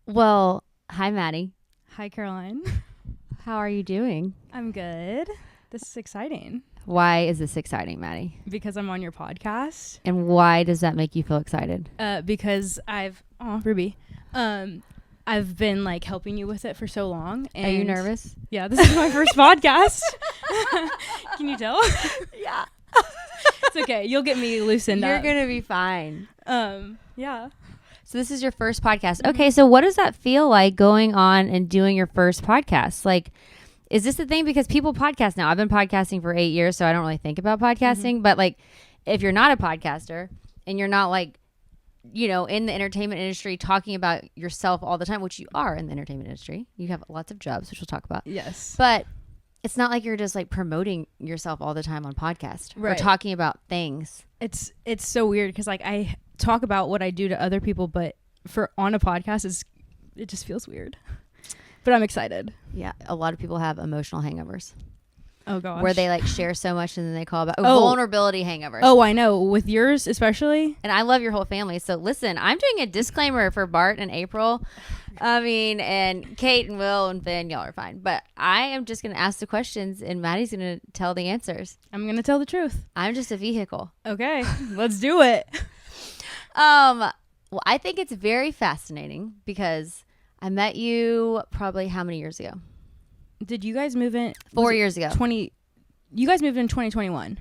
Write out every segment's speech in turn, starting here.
Well, hi, Maddie. Hi, Caroline. How are you doing? I'm good. This is exciting Why is this exciting, Maddie? because I'm on your podcast. And why does that make you feel excited? Because Ruby, I've been like helping you with it for so long. And Are you nervous? Yeah, this is my first podcast. Can you tell? Yeah. It's okay. You'll get me loosened You're up. going to be fine. Yeah. So this is your first podcast. Okay, so what does that feel like going on and doing your first podcast? Like, is this the thing? Because people podcast now. I've been podcasting for 8 years, so I don't really think about podcasting. But like, if you're not a podcaster and you're not like, you know, in the entertainment industry talking about yourself all the time, which you are in the entertainment industry, you have lots of jobs, which we'll talk about. Yes. But it's not like you're just like promoting yourself all the time on podcast or talking about things. It's so weird because like I talk about what I do to other people, but on a podcast, it just feels weird. But I'm excited. Yeah, a lot of people have emotional hangovers. Oh gosh. Where they like share so much and then they call about vulnerability hangovers. Oh, I know. With yours especially. And I love your whole family. So listen, I'm doing a disclaimer for Bart and April. I mean, and Kate and Will and Finn, y'all are fine. But I am just going to ask the questions and Maddie's going to tell the answers. I'm going to tell the truth. I'm just a vehicle. Okay, let's do it. Well, I think it's very fascinating because I met you probably how many years ago? Did you guys move in 4 years ago? You guys moved in 2021.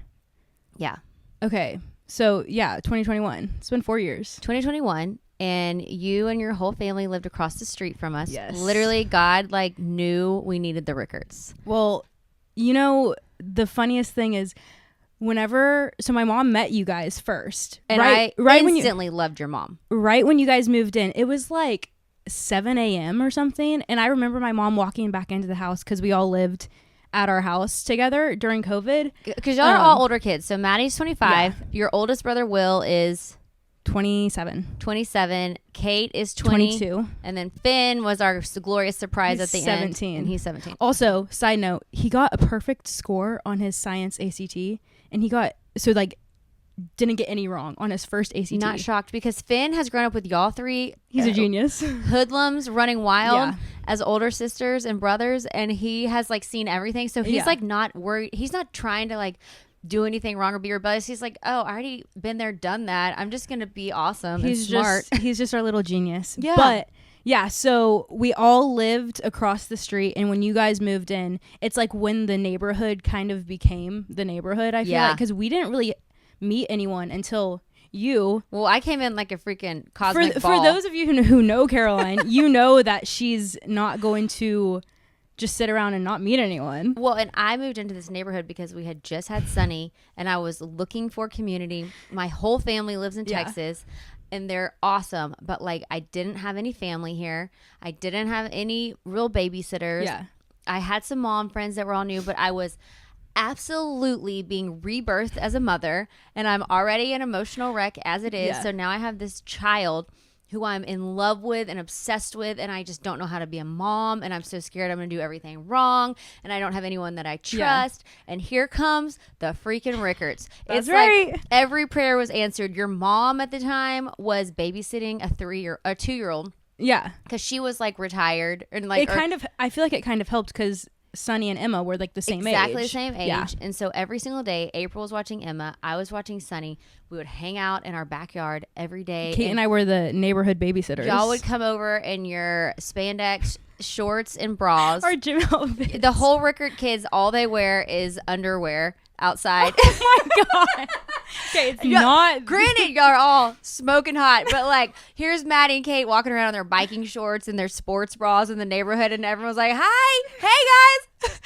Yeah. Okay. So, yeah, 2021. It's been 4 years. 2021, and you and your whole family lived across the street from us. Yes. Literally, God like knew we needed the Richards. Well, you know, the funniest thing is so my mom met you guys first. And right when you instantly loved your mom. Right when you guys moved in, it was like 7 a.m. or something. And I remember my mom walking back into the house because we all lived at our house together during COVID. Because y'all are all older kids. So Maddie's 25. Yeah. Your oldest brother, Will, is 27. Kate is 20. 22. And then Finn was our glorious surprise at the 17. end. And he's 17. Also, side note, he got a perfect score on his science ACT. And he didn't get any wrong on his first ACT. Not shocked because Finn has grown up with y'all three. He's a genius. Hoodlums running wild as older sisters and brothers, and he has like seen everything. So he's like not worried. He's not trying to like do anything wrong or be rebellious. He's like, oh, I already been there, done that. I'm just gonna be awesome and smart. He's just our little genius. Yeah. But yeah, so we all lived across the street, and when you guys moved in, it's like when the neighborhood kind of became the neighborhood. I feel like because we didn't really meet anyone until you. Well, I came in like a freaking cosmic ball. For those of you who know Caroline, you know that she's not going to just sit around and not meet anyone. Well, and I moved into this neighborhood because we had just had Sunny, and I was looking for community. My whole family lives in Texas, and they're awesome. But like, I didn't have any family here. I didn't have any real babysitters. Yeah. I had some mom friends that were all new, but I was absolutely being rebirthed as a mother, and I'm already an emotional wreck as it is. So now I have this child who I'm in love with and obsessed with, and I just don't know how to be a mom, and I'm so scared I'm gonna do everything wrong, and I don't have anyone that I trust. And here comes the freaking Richards. That's it's right. Like every prayer was answered. Your mom at the time was babysitting a 2-year-old. Yeah, because she was like retired, and like I feel like it kind of helped because Sunny and Emma were like the same age. Exactly the same age. Yeah. And so every single day, April was watching Emma. I was watching Sunny. We would hang out in our backyard every day. Kate and I were the neighborhood babysitters. Y'all would come over in your spandex shorts and bras. Our gym outfits. The whole Richert kids, all they wear is underwear outside. Oh my God. Okay, it's not. Granted, y'all are all smoking hot, but like, here's Maddie and Kate walking around in their biking shorts and their sports bras in the neighborhood, and everyone's like, "Hi, hey guys,"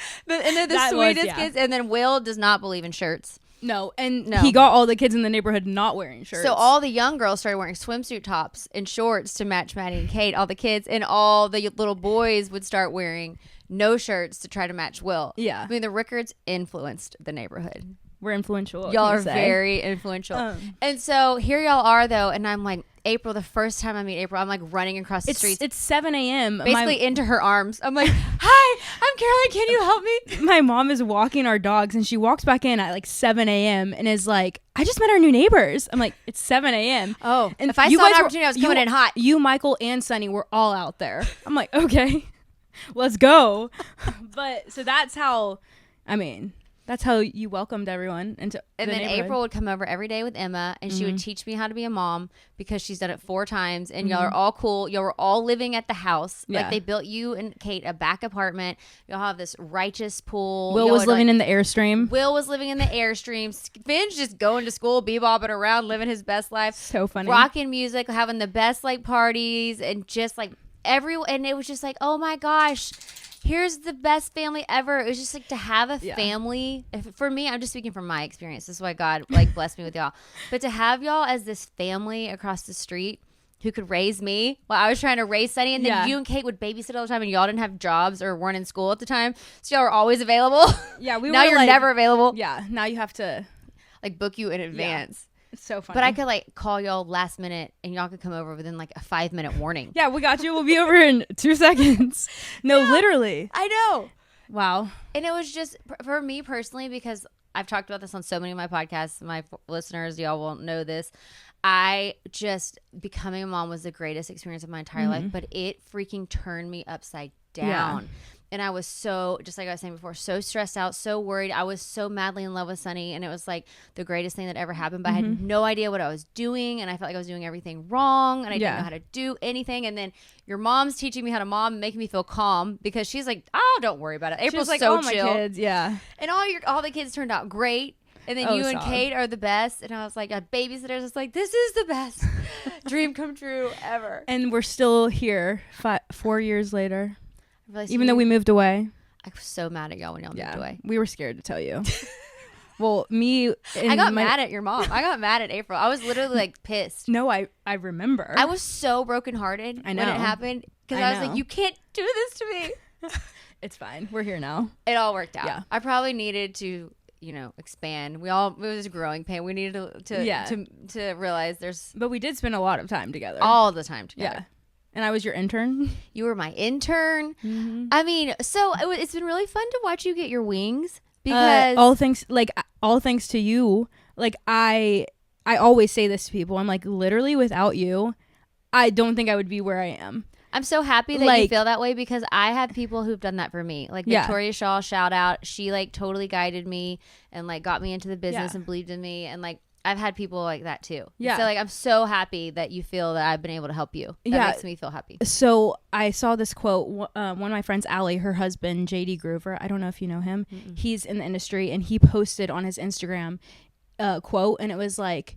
and they're the sweetest kids. And then Will does not believe in shirts. No, he got all the kids in the neighborhood not wearing shirts. So all the young girls started wearing swimsuit tops and shorts to match Maddie and Kate. All the kids and all the little boys would start wearing no shirts to try to match Will. Yeah, I mean the Richards influenced the neighborhood. We're influential. Y'all are very influential. And so here y'all are though, and I'm like, April, the first time I meet April, I'm like running across the streets. It's 7 a.m. Basically into her arms. I'm like, hi, I'm Caroline. Can you help me? My mom is walking our dogs and she walks back in at like 7 a.m. and is like, I just met our new neighbors. I'm like, it's 7 a.m. Oh, and if I saw an opportunity, I was coming in hot. You, Michael, and Sunny were all out there. I'm like, okay, let's go. But so that's how you welcomed everyone into and then April would come over every day with Emma and she would teach me how to be a mom because she's done it 4 times and y'all are all cool. Y'all were all living at the house. Like they built you and Kate a back apartment. Y'all have this righteous pool. Will was living in the Airstream. Will was living in the Airstream. Finn's just going to school, bebopping around, living his best life. So funny. Rocking music, having the best like parties and just like everyone. And it was just like, oh my gosh. Here's the best family ever. It was just like to have a family. For me, I'm just speaking from my experience. This is why God like blessed me with y'all. But to have y'all as this family across the street who could raise me while I was trying to raise Sunny, and then you and Kate would babysit all the time, and y'all didn't have jobs or weren't in school at the time, so y'all were always available. Yeah, we now were you're like, never available. Yeah, now you have to like book you in advance. It's so funny. But I could like call y'all last minute and y'all could come over within like a 5-minute warning. Yeah, we got you. We'll be over in 2 seconds. No, literally. I know. Wow. And it was just for me personally, because I've talked about this on so many of my podcasts. My listeners, y'all won't know this. I just becoming a mom was the greatest experience of my entire life, but it freaking turned me upside down. Yeah. And I was so, just like I was saying before, so stressed out, so worried. I was so madly in love with Sunny, and it was like the greatest thing that ever happened. But I had no idea what I was doing, and I felt like I was doing everything wrong, and I didn't know how to do anything. And then your mom's teaching me how to mom, and making me feel calm because she's like, "Oh, don't worry about it." April's like, so chill. My kids, yeah. And all the kids turned out great. And then you and Kate are the best. And I was like, a babysitter's just like, this is the best dream come true ever. And we're still here 4 years later. Even though we moved away. I was so mad at y'all when y'all moved away. We were scared to tell you. Well, I got mad at your mom. I got mad at April. I was literally like pissed. No, I remember. I was so brokenhearted when it happened because I was like, you can't do this to me. It's fine. We're here now. It all worked out. Yeah. I probably needed to, expand. It was a growing pain. We needed to realize But we did spend a lot of time together. All the time together. Yeah. And I was your intern. You were my intern. I mean, so it's been really fun to watch you get your wings because all thanks to you. Like I always say this to people. I'm like, literally without you, I don't think I would be where I am. I'm so happy that you feel that way because I have people who've done that for me. Like Victoria Shaw, shout out. She like totally guided me and like got me into the business and believed in me, and like I've had people like that too. Yeah. So like I'm so happy that you feel that I've been able to help you. That makes me feel happy. So I saw this quote. One of my friends, Allie, her husband, JD Groover. I don't know if you know him. Mm-mm. He's in the industry, and he posted on his Instagram a quote, and it was like,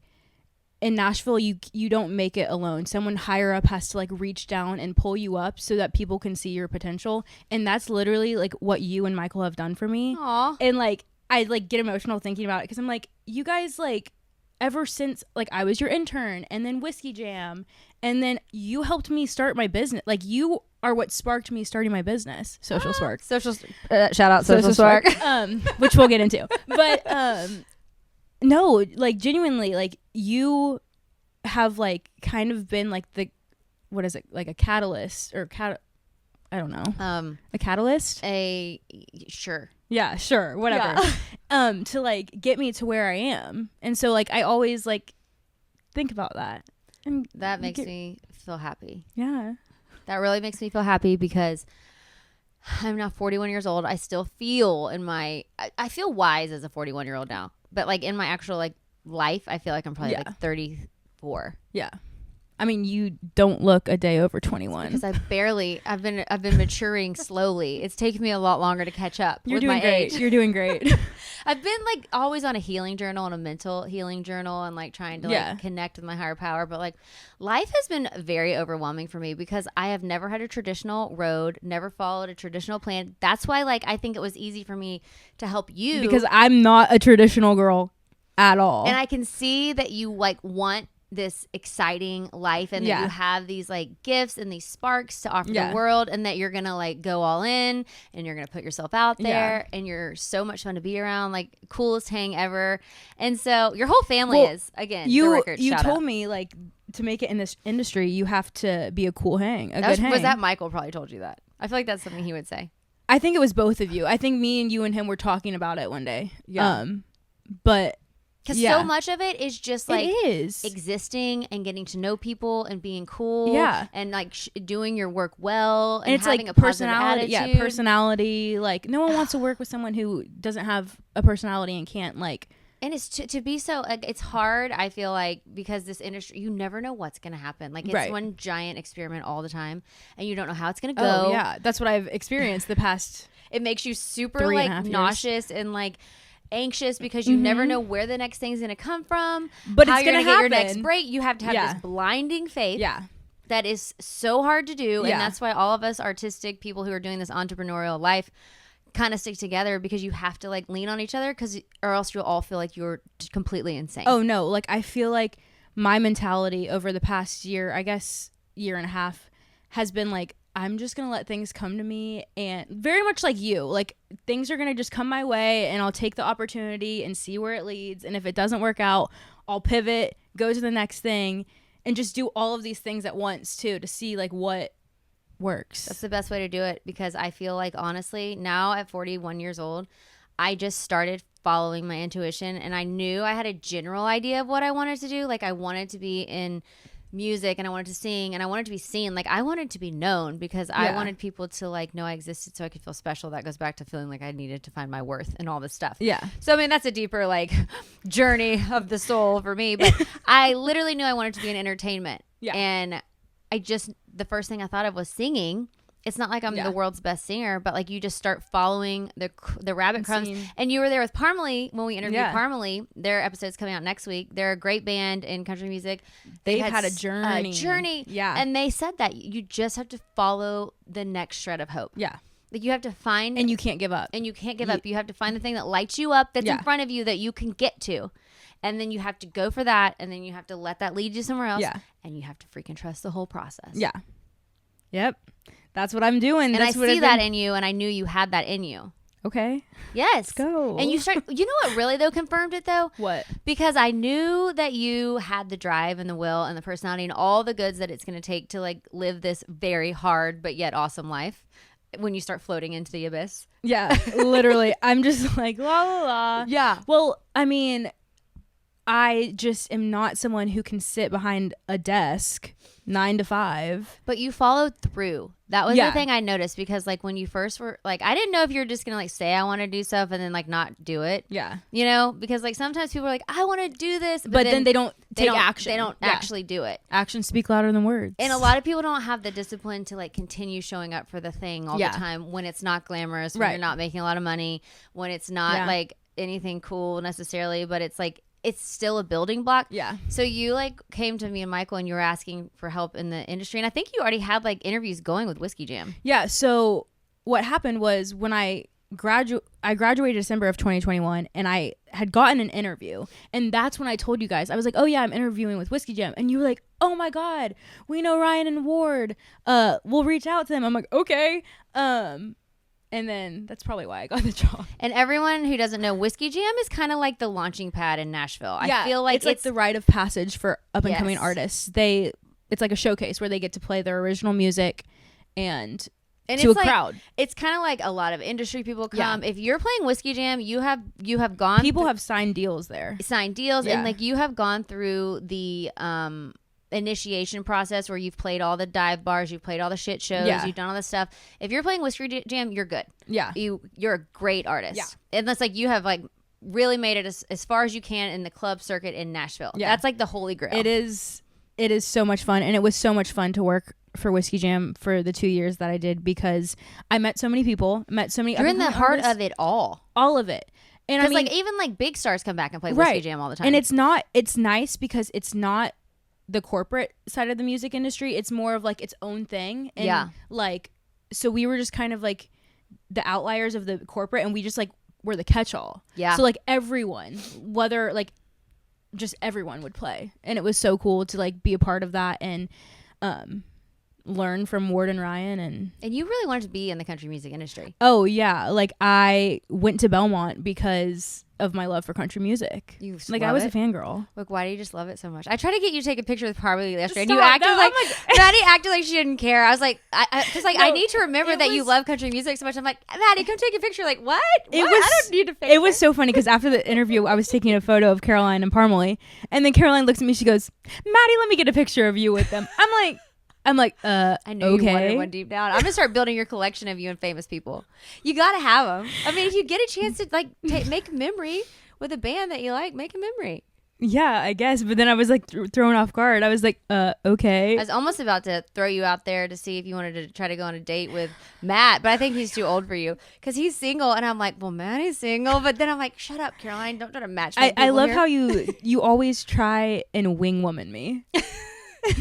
in Nashville, you don't make it alone. Someone higher up has to like reach down and pull you up so that people can see your potential. And that's literally like what you and Michael have done for me. Aww. And like I like get emotional thinking about it because I'm like, you guys like ever since like I was your intern and then Whiskey Jam and then you helped me start my business. Like you are what sparked me starting my business. Social Spark. Shout out Social Spark. Which we'll get into. But no, like genuinely, like you have like kind of been like the, what is it? Like a catalyst or I don't know. A catalyst? Sure. Yeah, sure. Whatever. Yeah. To like get me to where I am. And so like I always like think about that. And that makes me feel happy. Yeah. That really makes me feel happy because I'm now 41 years old. I still feel I feel wise as a 41-year-old now. But like in my actual like life, I feel like I'm probably like 34. Yeah. I mean, you don't look a day over 21. Because I've been maturing slowly. It's taken me a lot longer to catch up. You're with doing my great. age. You're doing great. I've been like always on a healing journal and a mental healing journal and like trying to like connect with my higher power. But like life has been very overwhelming for me because I have never had a traditional road, never followed a traditional plan. That's why like I think it was easy for me to help you. Because I'm not a traditional girl at all. And I can see that you like want this exciting life and that you have these like gifts and these sparks to offer the world and that you're gonna like go all in and you're gonna put yourself out there and you're so much fun to be around, like coolest hang ever. And so your whole family is, again, you the record, you shout told out. me like to make it in this industry, you have to be a cool hang, Was that Michael probably told you that? I feel like that's something he would say. I think it was both of you. I think me and you and him were talking about it one day. Yeah. But because so much of it is just like is existing and getting to know people and being cool. Yeah. And like doing your work well. And it's having like a personality. Yeah, personality. Like no one wants to work with someone who doesn't have a personality and can't like. And it's to be so, like, it's hard, I feel like, because this industry, you never know what's going to happen. Like, it's one giant experiment all the time, and you don't know how it's going to go. Oh, yeah. That's what I've experienced the past It makes you super, like, nauseous and, like, anxious because you never know where the next thing's going to come from. But how it's going to get your next break. You have to have this blinding faith. Yeah. That is so hard to do, and that's why all of us artistic people who are doing this entrepreneurial life kind of stick together, because you have to like lean on each other, or else you'll all feel like you're completely insane. Oh no, like I feel like my mentality over the past year, I guess year and a half, has been like, I'm just gonna let things come to me, and very much like you, like things are gonna just come my way and I'll take the opportunity and see where it leads, and if it doesn't work out, I'll pivot, go to the next thing, and just do all of these things at once too, to see like what works. That's the best way to do it, because I feel like, honestly, now at 41 years old, I just started following my intuition, and I knew I had a general idea of what I wanted to do. Like, I wanted to be in music, and I wanted to sing, and I wanted to be seen. Like, I wanted to be known, because I wanted people to like know I existed so I could feel special. That goes back to feeling like I needed to find my worth and all this stuff. Yeah. So I mean, that's a deeper like journey of the soul for me, but I literally knew I wanted to be in entertainment. Yeah. And the first thing I thought of was singing. It's not like I'm the world's best singer, but like you just start following the rabbit crumbs. And you were there with Parmalee when we interviewed Parmalee. Their episode's coming out next week. They're a great band in country music. They've had a journey. Yeah. And they said that you just have to follow the next shred of hope. Yeah. Like you have to find. And you can't give up. And you can't give up. You have to find the thing that lights you up, that's in front of you, that you can get to. And then you have to go for that. And then you have to let that lead you somewhere else. Yeah. And you have to freaking trust the whole process. Yeah. Yep. That's what I'm doing. And I see that in you, and I knew you had that in you. Okay. Yes. Let's go. And you know what really though confirmed it though? What? Because I knew that you had the drive and the will and the personality and all the goods that it's going to take to like live this very hard but yet awesome life when you start floating into the abyss. Yeah, literally. I'm just like, la la la. Yeah. Well, I mean, I just am not someone who can sit behind a desk 9 to 5. But you followed through. That was the thing I noticed, because like when you first were like, I didn't know if you were just gonna like say I want to do stuff and then like not do it. Yeah. You know, because like sometimes people are like, I want to do this, but then they don't take action. They don't actually do it. Actions speak louder than words. And a lot of people don't have the discipline to like continue showing up for the thing all the time when it's not glamorous, when you're not making a lot of money, when it's not like anything cool necessarily, but it's like it's still a building block. Yeah. So you like came to me and Michael and you were asking for help in the industry. And I think you already had like interviews going with Whiskey Jam. Yeah. So what happened was when I graduated December of 2021 and I had gotten an interview. And that's when I told you guys, I was like, oh yeah, I'm interviewing with Whiskey Jam. And you were like, oh my God, we know Ryan and Ward. We'll reach out to them. I'm like, okay. And then that's probably why I got the job. And everyone who doesn't know, Whiskey Jam is kind of like the launching pad in Nashville. I feel like it's like the rite of passage for up and coming artists. It's like a showcase where they get to play their original music and to a crowd. It's kind of like a lot of industry people come. Yeah. If you're playing Whiskey Jam, you have gone. People have signed deals there. And like you have gone through the initiation process where you've played all the dive bars, you've played all the shit shows, you've done all this stuff. If you're playing Whiskey Jam, you're good. Yeah. You're a great artist. Yeah. And that's like you have like really made it as far as you can in the club circuit in Nashville. Yeah. That's like the holy grail. It is so much fun, and it was so much fun to work for Whiskey Jam for the 2 years that I did, because I met so many people, You're in the heart of it all of it. And I mean, like even like big stars come back and play Whiskey Jam all the time. And it's nice because it's not the corporate side of the music industry. It's more of like its own thing. And like, so we were just kind of like the outliers of the corporate, and we just like were the catch-all. Yeah. So like everyone, whether like just everyone would play, and it was so cool to like be a part of that. And learn from Ward and Ryan. And you really wanted to be in the country music industry. Oh, yeah. Like, I went to Belmont because of my love for country music. I was a fangirl. Look, why do you just love it so much? I tried to get you to take a picture with Harley yesterday, and Stop. you acted No, like I'm Maddie acted like she didn't care. I was like, I need to remember that you was- love country music so much. I'm like, Maddie, come take a picture. Like, what? It What? was- I don't need to. Fix It was so funny because after the interview, I was taking a photo of Caroline and Parmalee, and then Caroline looks at me. She goes, "Maddie, let me get a picture of you with them." I'm like, I know okay. you wanted one deep down. I'm gonna start building your collection of you and famous people. You gotta have them. I mean, if you get a chance to like make a memory with a band that you like, make a memory. Yeah, I guess. But then I was like thrown off guard. I was like, okay. I was almost about to throw you out there to see if you wanted to try to go on a date with Matt, but I think he's too old for you because he's single. And I'm like, well, Maddie's single. But then I'm like, shut up, Caroline. Don't try to match. I love how you always try and wing woman me.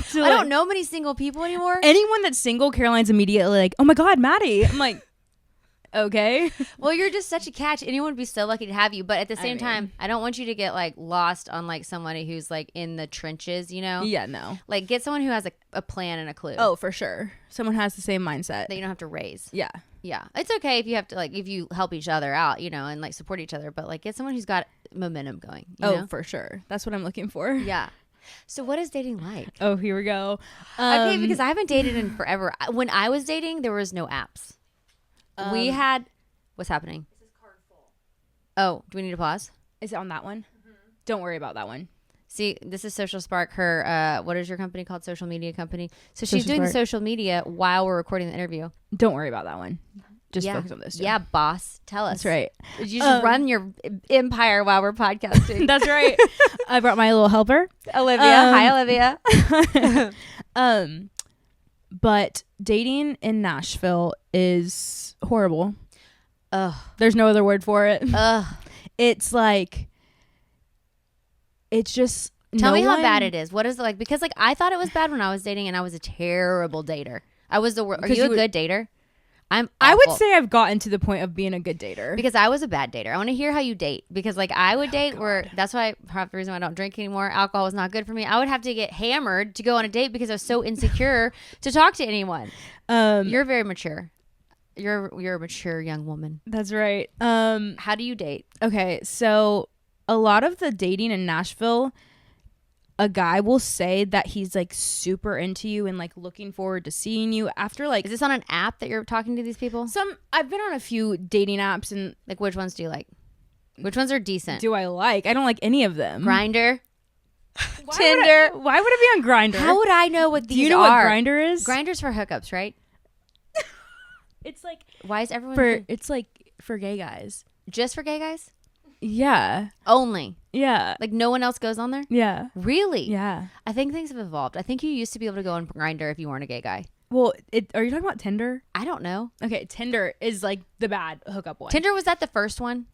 So, I don't know many single people anymore. Anyone that's single, Caroline's immediately like, oh my God, Maddie. I'm like, okay. Well, you're just such a catch. Anyone would be so lucky to have you. But at the same time, I don't want you to get like lost on like somebody who's like in the trenches, you know? Yeah, no. Like get someone who has a plan and a clue. Oh, for sure. Someone has the same mindset. That you don't have to raise. Yeah. Yeah. It's okay if you have to like, if you help each other out, you know, and like support each other. But like get someone who's got momentum going. You know? For sure. That's what I'm looking for. Yeah. So what is dating like? Oh, here we go. Okay, because I haven't dated in forever. When I was dating, there was no apps. We had... What's happening? This is card full. Oh, do we need to pause? Is it on that one? Mm-hmm. Don't worry about that one. See, this is Social Spark. Her, what is your company called? Social media company. So she's doing Spark. the social media while we're recording the interview. Don't worry about that one. Just focus on this. Yeah, boss. Tell us. That's right. You just run your empire while we're podcasting. That's right. I brought my little helper. Olivia. Hi, Olivia. But dating in Nashville is horrible. Ugh. There's no other word for it. Ugh. It's like, it's just. Tell me how bad it is. What is it like? Because like I thought it was bad when I was dating, and I was a terrible dater. I was the worst. Are you a good dater? I'm awful. I would say I've gotten to the point of being a good dater. Because I was a bad dater. I want to hear how you date. Because like I would date where that's why half the reason why I don't drink anymore. Alcohol was not good for me. I would have to get hammered to go on a date because I was so insecure to talk to anyone. You're very mature. You're a mature young woman. That's right. How do you date? Okay, so a lot of the dating in Nashville, a guy will say that he's like super into you and like looking forward to seeing you after like. Is this on an app that you're talking to these people? I've been on a few dating apps and like which ones do you like? Which ones are decent? Do I like? I don't like any of them. Grindr, Tinder. Why would it be on Grindr? How would I know what these are? Do you know what Grindr is? Grindr's for hookups, right? It's like why is everyone it's like for gay guys. Just for gay guys? Yeah. Only. Yeah. Like no one else goes on there? Yeah. Really? Yeah. I think things have evolved. I think you used to be able to go on Grindr if you weren't a gay guy. Well, are you talking about Tinder? I don't know. Okay, Tinder is like the bad hookup one. Tinder, was that the first one?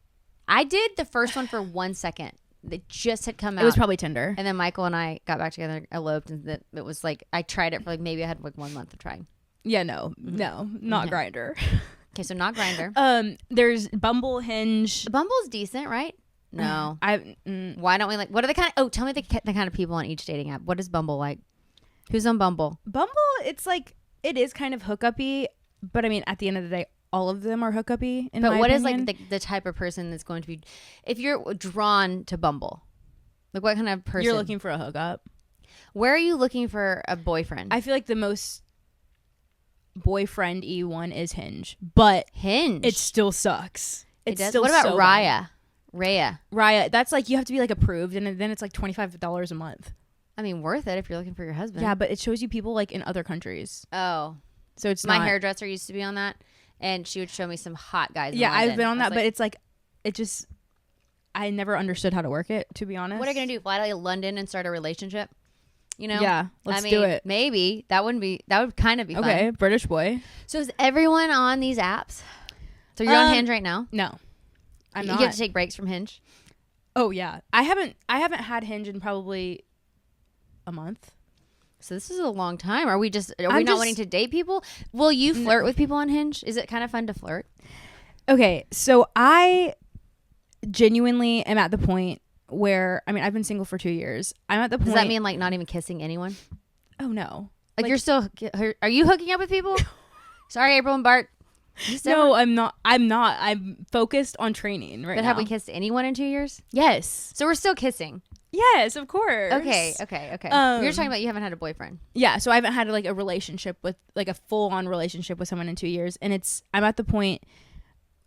I did the first one for 1 second. It just had come out. It was probably Tinder. And then Michael and I got back together, eloped, and it was like I tried it for like maybe I had like 1 month of trying. Yeah, no, not Grindr. Okay, so not Grindr. There's Bumble, Hinge. Bumble's decent, right? No. Why don't we like? What are the kind of? Oh, tell me the kind of people on each dating app. What is Bumble like? Who's on Bumble? Bumble, it's like it is kind of hookup-y, but I mean, at the end of the day, all of them are hookup-y. But what is like the type of person that's going to be? If you're drawn to Bumble, like what kind of person? You're looking for a hookup. Where are you looking for a boyfriend? I feel like the most boyfriend-y one is Hinge, but Hinge. It still sucks. It does. What about Raya? Raya, that's like you have to be like approved, and then it's like $25 a month. I mean, worth it if you're looking for your husband. Yeah, but it shows you people like in other countries. Oh, so it's my hairdresser used to be on that, and she would show me some hot guys. Yeah, I've been on that, but it's like it just I never understood how to work it, to be honest. What are you gonna do? Fly to London and start a relationship? You know? Yeah, let's do it. Maybe that would kind of be fun. Okay, British boy. So is everyone on these apps? So you're on Hinge right now? No, I'm not. not. You have to take breaks from Hinge. Oh yeah, I haven't had Hinge in probably a month. So this is a long time. Are we not wanting to date people? Will you flirt with people on Hinge? Is it kind of fun to flirt? Okay, so I genuinely am at the point where, I mean, I've been single for 2 years. I'm at the point. Does that mean like not even kissing anyone? Oh no. Like you're still, are you hooking up with people? Sorry, April and Bart. No, I'm not. I'm focused on training right now. But have we kissed anyone in 2 years? Yes. So we're still kissing. Yes, of course. Okay. You're talking about you haven't had a boyfriend. Yeah, so I haven't had like a relationship with like a full-on relationship with someone in 2 years, and I'm at the point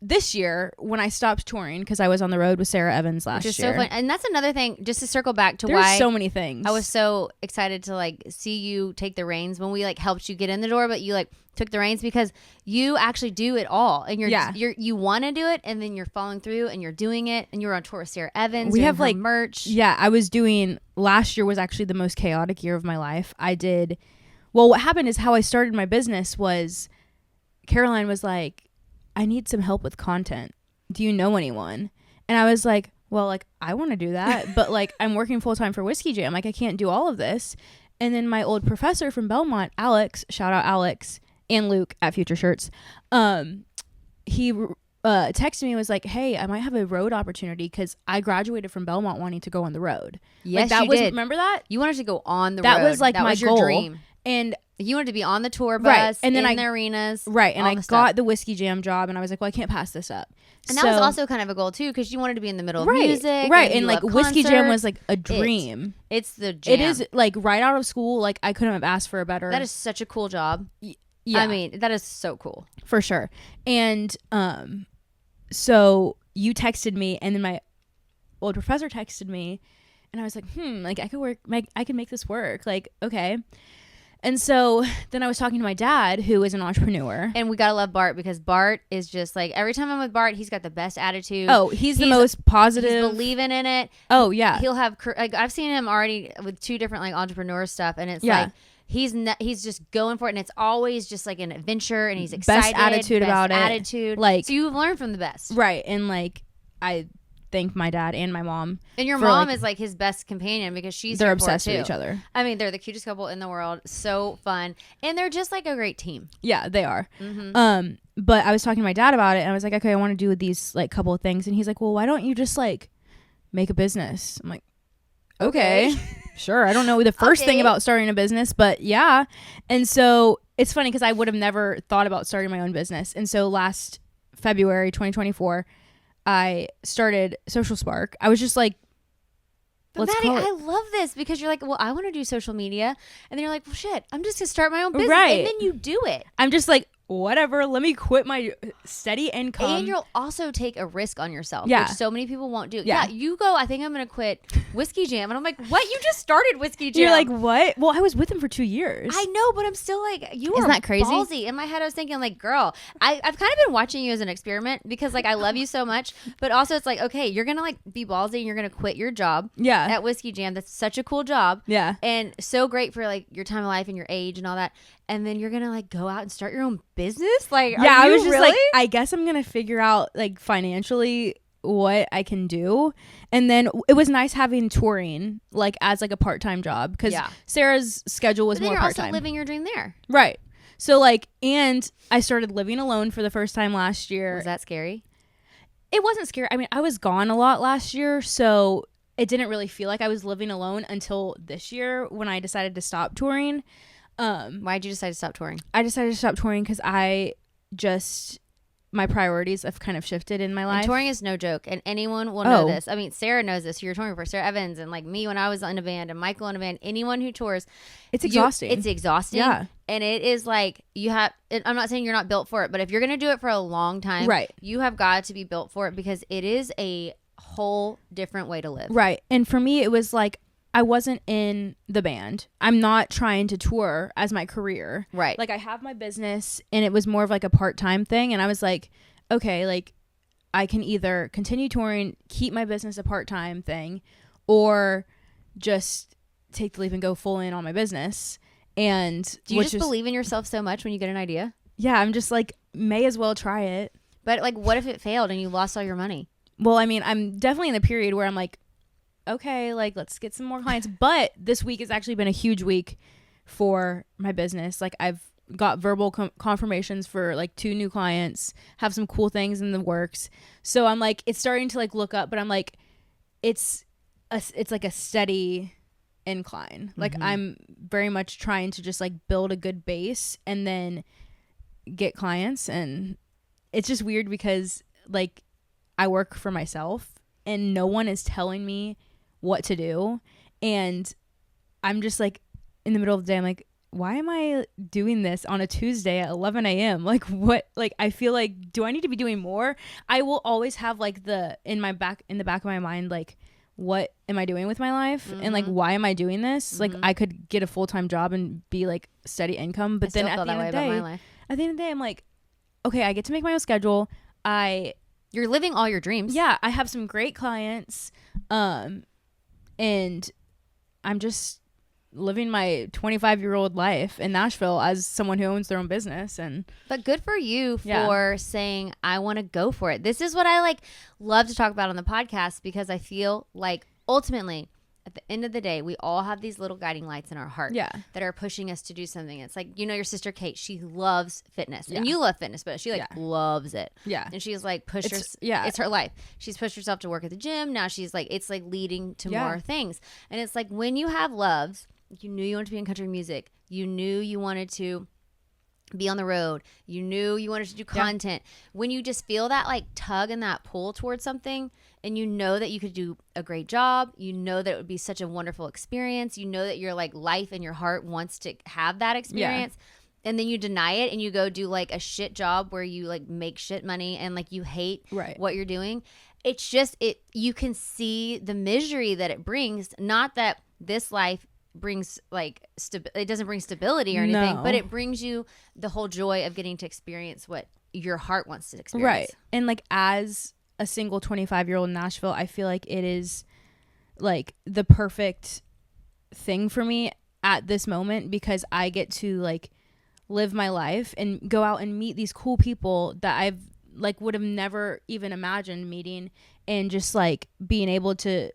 this year when I stopped touring because I was on the road with Sarah Evans last year. Which is so fun. And that's another thing, just to circle back to There's why so many things. I was so excited to like see you take the reins when we like helped you get in the door, but you like took the reins because you actually do it all, and you want to do it, and then you're following through and you're doing it, and you were on tour with Sarah Evans. We have like merch. Yeah, I was doing. Last year was actually the most chaotic year of my life. What happened is how I started my business was Caroline was like, I need some help with content. Do you know anyone? And I was like, well, like I want to do that, but like I'm working full time for Whiskey Jam. Like I can't do all of this. And then my old professor from Belmont, Alex, shout out Alex and Luke at Future Shirts. He texted me and was like, hey, I might have a road opportunity because I graduated from Belmont wanting to go on the road. Yes, like, you did. Remember that? You wanted to go on the road. That was like my your goal. Dream. And you wanted to be on the tour bus, right, and then in the arenas. Right, and I got the Whiskey Jam job, and I was like, well, I can't pass this up. And that was also kind of a goal, too, because you wanted to be in the middle of music. Right, and like Whiskey Jam was like a dream. It's the jam. It is like right out of school, like I couldn't have asked for a better. That is such a cool job. Yeah. I mean, that is so cool. For sure. And so you texted me, and then my old professor texted me, and I was like, like I could make this work. Like, okay. And so then I was talking to my dad, who is an entrepreneur. And we gotta love Bart because Bart is just like, every time I'm with Bart, he's got the best attitude. Oh, he's the most positive. He's believing in it. Oh, yeah. He'll have, like, I've seen him already with 2 different like entrepreneur stuff, and it's like, he's just going for it, and it's always just like an adventure, and he's excited. Best attitude about it. Attitude. Like, so you've learned from the best. Right. And like, I thank my dad and my mom. And your mom is like his best companion because they're obsessed with each other. I mean, they're the cutest couple in the world. So fun. And they're just like a great team. Yeah, they are. Mm-hmm. But I was talking to my dad about it, and I was like, okay, I want to do these like couple of things. And he's like, well, why don't you just like make a business? I'm like, okay. Sure. I don't know the first thing about starting a business, but yeah. And so it's funny because I would have never thought about starting my own business. And so last February 2024, I started Social Spark. I was just like, but Maddie, I love this because you're like, well, I want to do social media. And then you're like, well, shit, I'm just going to start my own business. Right. And then you do it. I'm just like, whatever, let me quit my steady income. And you'll also take a risk on yourself, which so many people won't do. Yeah, you go, I think I'm going to quit Whiskey Jam. And I'm like, what? You just started Whiskey Jam. You're like, what? Well, I was with him for 2 years. I know, but I'm still like, Isn't that crazy? Ballsy. In my head, I was thinking like, girl, I've kind of been watching you as an experiment because like I love you so much. But also it's like, okay, you're going to like be ballsy and you're going to quit your job at Whiskey Jam. That's such a cool job. Yeah. And so great for like your time of life and your age and all that. And then you're going to like go out and start your own business? Like, yeah, I was just like, I guess I'm going to figure out like financially what I can do. And then it was nice having touring like as like a part-time job because Sarah's schedule was more part-time. You're also living your dream there. Right. So like, and I started living alone for the first time last year. Was that scary? It wasn't scary. I mean, I was gone a lot last year, so it didn't really feel like I was living alone until this year when I decided to stop touring. Why'd you decide to stop touring? I decided to stop touring because my priorities have kind of shifted in my life. And touring is no joke, and anyone will know this. I mean, Sarah knows this. You're touring for Sarah Evans, and like me when I was in a band, and Michael in a band. Anyone who tours, it's exhausting. It's exhausting. Yeah, and it is like you have. I'm not saying you're not built for it, but if you're gonna do it for a long time, right, you have got to be built for it because it is a whole different way to live. Right, and for me, it was like, I wasn't in the band. I'm not trying to tour as my career. Right. Like I have my business and it was more of like a part-time thing. And I was like, okay, like I can either continue touring, keep my business a part-time thing, or just take the leap and go full in on my business. And do you just believe in yourself so much when you get an idea? Yeah. I'm just like, may as well try it. But like, what if it failed and you lost all your money? Well, I mean, I'm definitely in the period where I'm like, okay, like let's get some more clients. But this week has actually been a huge week for my business. Like I've got verbal confirmations for like 2 new clients, have some cool things in the works. So I'm like, it's starting to like look up, but I'm like, it's like a steady incline. Like I'm very much trying to just like build a good base and then get clients. And it's just weird because like I work for myself and no one is telling me what to do. And I'm just like in the middle of the day, I'm like, why am I doing this on a Tuesday at 11 a.m.? Like what? Like I feel like, do I need to be doing more? I will always have like in the back of my mind, like, what am I doing with my life? And like, why am I doing this? Like I could get a full-time job and be like steady income. But then at the end of the day, I'm like, okay, I get to make my own schedule. You're living all your dreams. Yeah. I have some great clients. And I'm just living my 25-year-old life in Nashville as someone who owns their own business. But good for you for saying, I want to go for it. This is what I like love to talk about on the podcast, because I feel like ultimately at the end of the day, we all have these little guiding lights in our heart that are pushing us to do something. It's like, you know, your sister Kate, she loves fitness and you love fitness, but she like loves it. Yeah. And she's like it's her life. She's pushed herself to work at the gym. Now she's like, it's like leading to more things. And it's like, when you have loves, you knew you wanted to be in country music. You knew you wanted to be on the road. You knew you wanted to do content. When you just feel that like tug and that pull towards something, and you know that you could do a great job, you know that it would be such a wonderful experience, you know that your like life and your heart wants to have that experience, and then you deny it and you go do like a shit job where you like make shit money and like you hate what you're doing. It's just you can see the misery that it brings. Not that this life brings like it doesn't bring stability or anything, but it brings you the whole joy of getting to experience what your heart wants to experience. Right. And like as a single 25-year-old in Nashville, I feel like it is like the perfect thing for me at this moment, because I get to like live my life and go out and meet these cool people that I've like would have never even imagined meeting, and just like being able to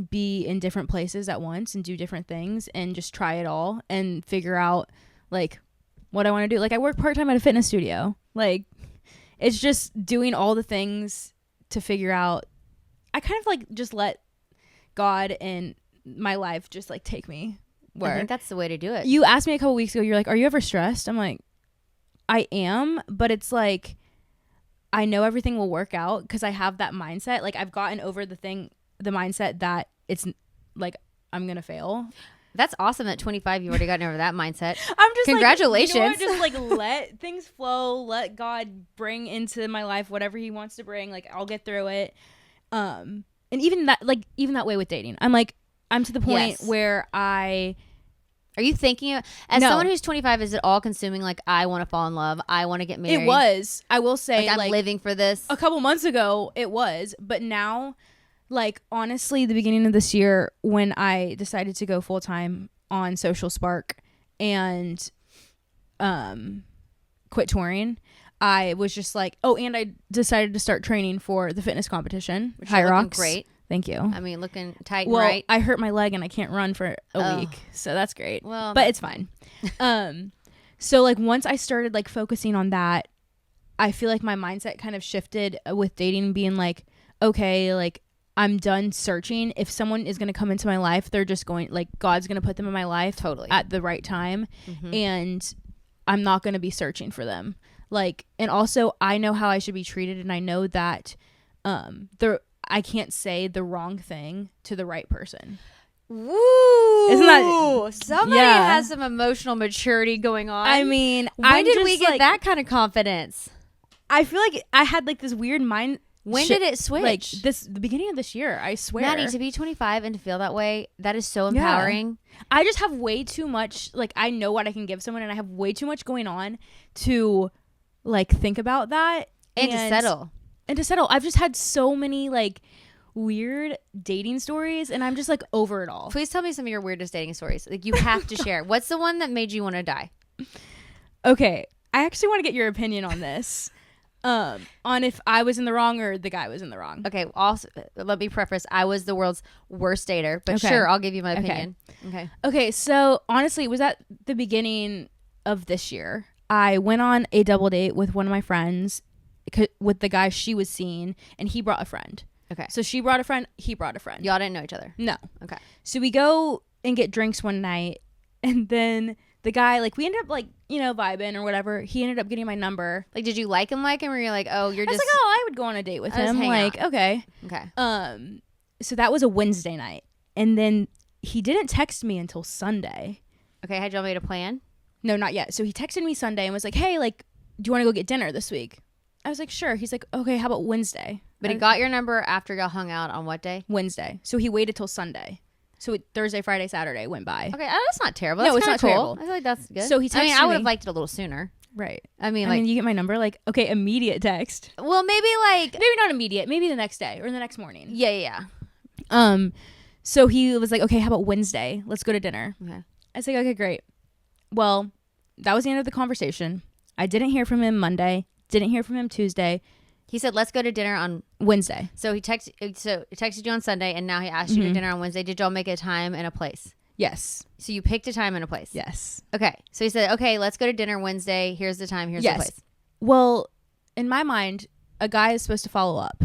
be in different places at once and do different things and just try it all and figure out like what I want to do. Like I work part-time at a fitness studio. Like it's just doing all the things to figure out. I kind of like just let God and my life just like take me where. I think that's the way to do it. You asked me a couple weeks ago, you're like, are you ever stressed? I'm like, I am, but it's like I know everything will work out because I have that mindset. Like I've gotten over the mindset that it's like I'm gonna fail. That's awesome. At 25, you already gotten over that mindset. I'm just congratulations. Like, you know what? Just like let things flow. Let God bring into my life whatever He wants to bring. Like I'll get through it. And even that way with dating, I'm to the point where Are you thinking someone who's 25? Is it all consuming? Like I want to fall in love. I want to get married. It was. I will say, I'm living for this. A couple months ago, it was, but now. Like, honestly, the beginning of this year, when I decided to go full-time on Social Spark and quit touring, I was just like, and I decided to start training for the fitness competition. High Rocks. Great. Thank you. I mean, looking tight and right. I hurt my leg and I can't run for a week, so that's great. Well, but it's fine. So, like, once I started, like, focusing on that, I feel like my mindset kind of shifted with dating, being like, okay, like, I'm done searching. If someone is going to come into my life, they're just going, like, God's going to put them in my life at the right time. And I'm not going to be searching for them. Like, and also I know how I should be treated. And I know that, I can't say the wrong thing to the right person. Woo! Isn't that somebody has some emotional maturity going on? I mean, when did we get that kind of confidence? I feel like I had like this weird mind. When did it switch? Like the beginning of this year, I swear. Maddie, to be 25 and to feel that way, that is so empowering. I just have way too much, like, I know what I can give someone, and I have way too much going on to, like, think about that. And to settle. I've just had so many, like, weird dating stories, and I'm just, like, over it all. Please tell me some of your weirdest dating stories. Like, you have to share. What's the one that made you want to die? Okay. I actually want to get your opinion on this. On if I was in the wrong or the guy was in the wrong. Okay. Also, let me preface. I was the world's worst dater, but sure, I'll give you my opinion. Okay. So honestly, it was at the beginning of this year. I went on a double date with one of my friends, with the guy she was seeing, and he brought a friend. Okay. So she brought a friend. He brought a friend. Y'all didn't know each other? No. Okay. So we go and get drinks one night. And then the guy, like, we ended up, like, you know, vibing or whatever. He ended up getting my number. Like, did you like him? Or you're like, oh, you're I was like, oh, I would go on a date with him. Like, okay. So that was a Wednesday night. And then he didn't text me until Sunday. Okay, had y'all made a plan? No, not yet. So he texted me Sunday and was like, hey, like, do you want to go get dinner this week? I was like, sure. He's like, okay, how about Wednesday? But he got your number after y'all hung out on what day? Wednesday. So he waited till Sunday. So Thursday, Friday, Saturday went by. Okay, that's not terrible. No, That's it's not cool. terrible. I feel like that's good. So he texted me. I would have liked it a little sooner. Right. I mean, you get my number? Like, okay, immediate text. Well, maybe not immediate. Maybe the next day or the next morning. Yeah. So he was like, okay, how about Wednesday? Let's go to dinner. Okay. I was like, okay, great. Well, that was the end of the conversation. I didn't hear from him Monday. Didn't hear from him Tuesday. He said, let's go to dinner on Wednesday. So he texted you on Sunday, and now he asked you to dinner on Wednesday. Did y'all make a time and a place? Yes. So you picked a time and a place? Yes. Okay. So he said, okay, let's go to dinner Wednesday. Here's the time. Here's the place. Well, in my mind, a guy is supposed to follow up.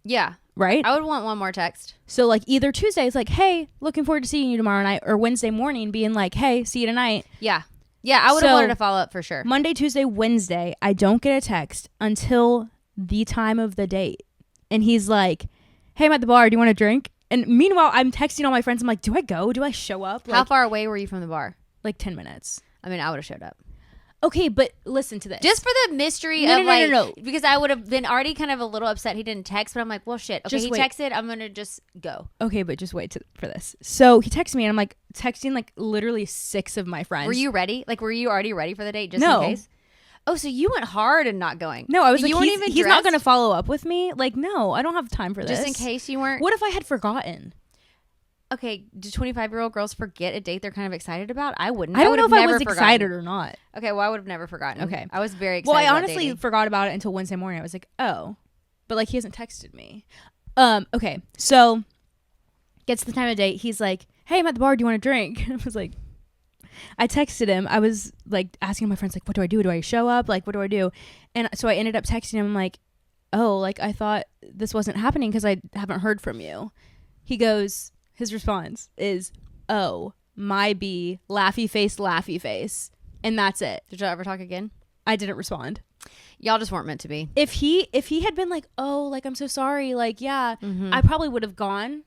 Yeah. Right? I would want one more text. So, like, either Tuesday is like, hey, looking forward to seeing you tomorrow night, or Wednesday morning being like, hey, see you tonight. Yeah. Yeah, I would have wanted to follow up for sure. Monday, Tuesday, Wednesday, I don't get a text until the time of the date. And he's like, hey, I'm at the bar. Do you want a drink? And meanwhile, I'm texting all my friends. I'm like, do I go? Do I show up? How far away were you from the bar? Like 10 minutes. I mean, I would have showed up. Okay, but listen to this. Just for the mystery of no. Because I would have been already kind of a little upset he didn't text, but I'm like, well, shit. Okay, he texted. I'm going to just go. Okay, but just wait for this. So he texted me, and I'm like texting like literally 6 of my friends. Were you ready? Like, were you already ready for the date just in case? Oh, so you went hard and not going. No, I was like, he's not going to dressed? follow up with me. Like, no, I don't have time for this. Just in case you weren't. What if I had forgotten? Okay, do 25-year-old girls forget a date they're kind of excited about? I wouldn't. I don't know if I was excited or not. Okay, well, I would have never forgotten. Okay. I was very excited. Well, I honestly forgot about it until Wednesday morning. I was like, oh. But, like, he hasn't texted me. Okay, so gets to the time of date. He's like, hey, I'm at the bar. Do you want a drink? I was like, I texted him. I was, like, asking my friends, like, what do I do? Do I show up? Like, what do I do? And so I ended up texting him, like, oh, like, I thought this wasn't happening because I haven't heard from you. He goes... His response is, oh, my B, laughy face. And that's it. Did y'all ever talk again? I didn't respond. Y'all just weren't meant to be. If he had been like, oh, like, I'm so sorry. Like, yeah, I probably would have gone.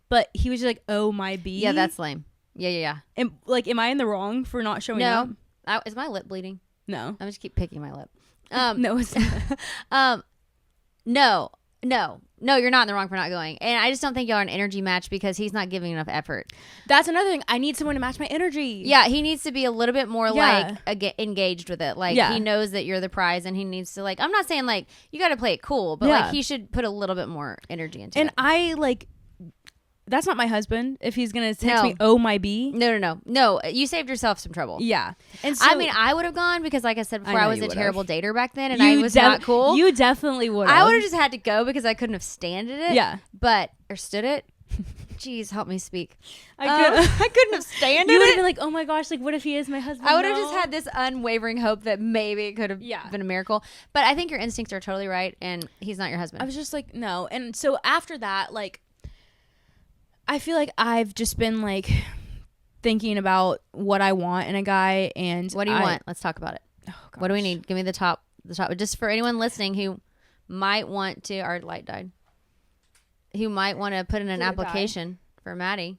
But he was just like, oh, my B. Yeah, that's lame. Yeah. And, like, am I in the wrong for not showing up? No. Is my lip bleeding? No. I just keep picking my lip. No, it's not. No, you're not in the wrong for not going. And I just don't think y'all are an energy match because he's not giving enough effort. That's another thing. I need someone to match my energy. Yeah, he needs to be a little bit more like engaged with it. Like he knows that you're the prize and he needs to like, I'm not saying like you got to play it cool, but like he should put a little bit more energy into it. And I like, that's not my husband if he's going to text me, oh, my B. No, you saved yourself some trouble. Yeah. And so, I mean, I would have gone because like I said before, I was a terrible dater back then and I was not cool. You definitely would have. I would have just had to go because I couldn't have standed it. Yeah. Or stood it. Jeez, help me speak. I couldn't have standed it. You would have been like, oh my gosh, like what if he is my husband? I would have just had this unwavering hope that maybe it could have been a miracle. But I think your instincts are totally right and he's not your husband. I was just like, no. And so after that, like, I feel like I've just been like thinking about what I want in a guy and what do you want? Let's talk about it. Oh, what do we need? Give me the top, just for anyone listening who might want to, our light died, who might want to put in an application for Maddie.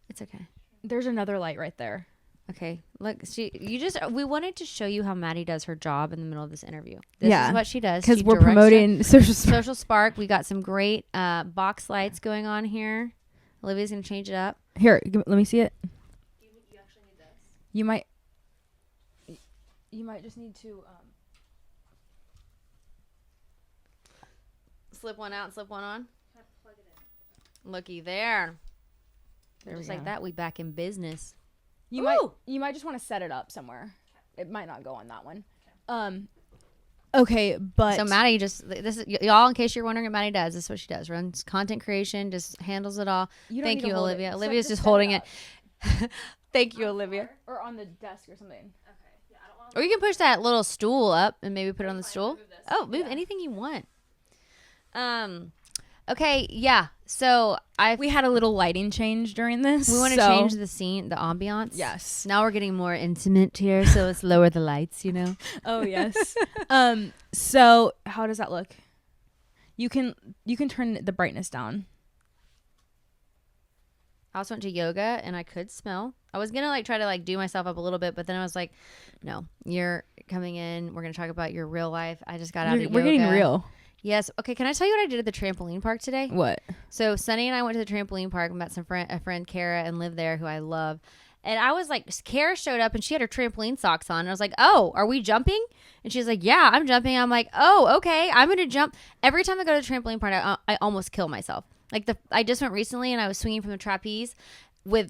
It's okay. There's another light right there. Okay, look, we wanted to show you how Maddie does her job in the middle of this interview. This is what she does. Because we're promoting Social Spark. We got some great box lights going on here. Olivia's going to change it up. Here, let me see it. You actually need this. You might just need to... slip one out and slip one on. Plug it in. Looky there. Just like that, we back in business. You might just want to set it up somewhere. It might not go on that one. Okay, but so Maddie this is y'all. In case you're wondering what Maddie does, this is what she does: runs content creation, just handles it all. Thank you, Olivia. Olivia's just holding it. Thank you, Olivia. Or on the desk or something. Okay. Yeah, I don't want. Or you can push that little stool up and maybe put it on the stool. Move anything you want. Okay, yeah. So we had a little lighting change during this. We want to change the scene, the ambiance. Yes. Now we're getting more intimate here, so let's lower the lights, you know? Oh, yes. So how does that look? You can turn the brightness down. I also went to yoga and I could smell. I was going to like try to like do myself up a little bit, but then I was like, no, you're coming in. We're going to talk about your real life. I just got out of yoga. We're getting real. Yes. Okay. Can I tell you what I did at the trampoline park today? What? So Sunny and I went to the trampoline park and met a friend Kara, and lived there, who I love. And I was like, Kara showed up and she had her trampoline socks on. And I was like, oh, are we jumping? And she's like, yeah, I'm jumping. I'm like, oh, okay. I'm going to jump. Every time I go to the trampoline park, I almost kill myself. Like I just went recently and I was swinging from the trapeze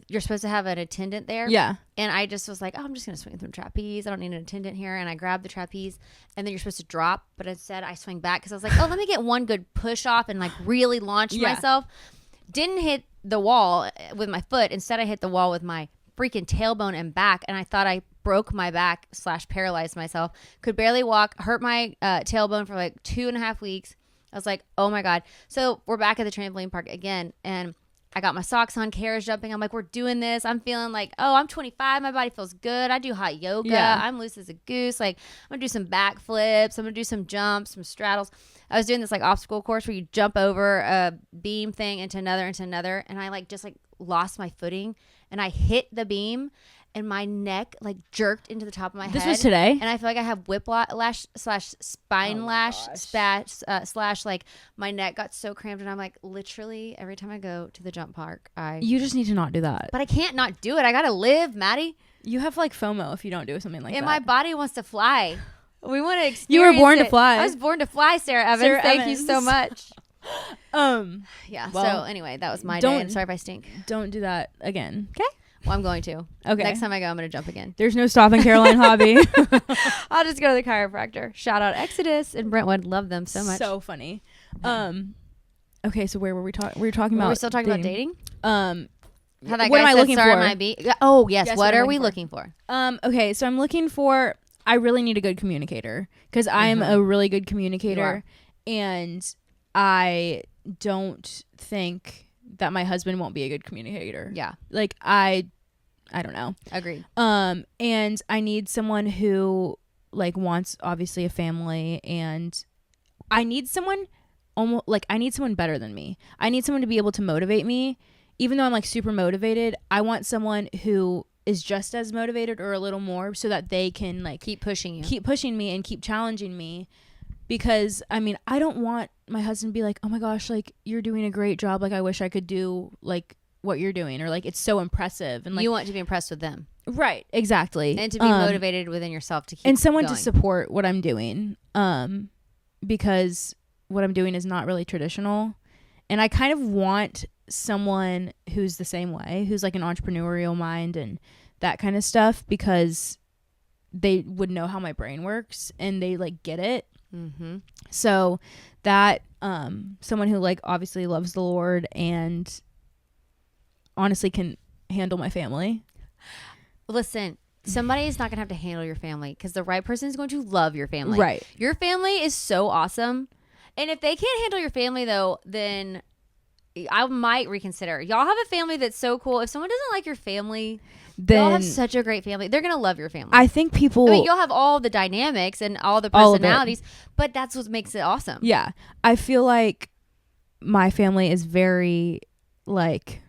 you're supposed to have an attendant there. Yeah. And I just was like, oh, I'm just going to swing from the trapeze. I don't need an attendant here. And I grabbed the trapeze and then you're supposed to drop. But instead I swing back because I was like, oh, let me get one good push off and like really launch myself. Didn't hit the wall with my foot. Instead I hit the wall with my freaking tailbone and back. And I thought I broke my back / paralyzed myself. Could barely walk. Hurt my tailbone for like 2.5 weeks. I was like, oh my God. So we're back at the trampoline park again. And I got my socks on. Kara's jumping. I'm like, we're doing this. I'm feeling like, oh, I'm 25. My body feels good. I do hot yoga. Yeah. I'm loose as a goose. Like, I'm going to do some backflips. I'm going to do some jumps, some straddles. I was doing this like obstacle course where you jump over a beam thing into another. And I like just like lost my footing and I hit the beam. And my neck like jerked into the top of my head. This was today? And I feel like I have whiplash / spine lash / like my neck got so cramped. And I'm like, literally every time I go to the jump park, You just need to not do that. But I can't not do it. I got to live, Maddie. You have like FOMO if you don't do something like that. And my body wants to fly. We want to experience You were born to fly. I was born to fly, Sarah Evans. Thank you so much. Yeah. Well, so anyway, that was my day. And sorry if I stink. Don't do that again. Okay. Well, I'm going to. Okay. Next time I go, I'm going to jump again. There's no stopping Caroline Hobby. I'll just go to the chiropractor. Shout out Exodus and Brentwood. Love them so much. So funny. Okay, so where were we talking? We were talking about. We're still talking about dating. What am I looking for? Oh yes. What are we looking for? Okay, so I'm looking for. I really need a good communicator because I'm a really good communicator, and I don't think that my husband won't be a good communicator. Yeah. Like I don't know. Agreed. And I need someone who like wants obviously a family, and I need someone I need someone better than me. I need someone to be able to motivate me. Even though I'm like super motivated, I want someone who is just as motivated or a little more so that they can like keep pushing me and keep challenging me. Because, I mean, I don't want my husband to be like, oh my gosh, like, you're doing a great job. Like, I wish I could do, like, what you're doing. Or, like, it's so impressive. And like, you want to be impressed with them. Right. Exactly. And to be motivated within yourself to keep and someone going. To support what I'm doing. Because what I'm doing is not really traditional. And I kind of want someone who's the same way. Who's, like, an entrepreneurial mind and that kind of stuff. Because they would know how my brain works. And they, like, get it. Mm-hmm. So that someone who like obviously loves the Lord and honestly can handle my family. Listen, somebody is not gonna have to handle your family because the right person is going to love your family. Right. Your family is so awesome, and if they can't handle your family though, then I might reconsider. Y'all have a family that's so cool. If someone doesn't like your family, then y'all have such a great family. They're gonna love your family. I think people. I mean, you'll have all the dynamics and all the personalities, but that's what makes it awesome. Yeah, I feel like my family is very like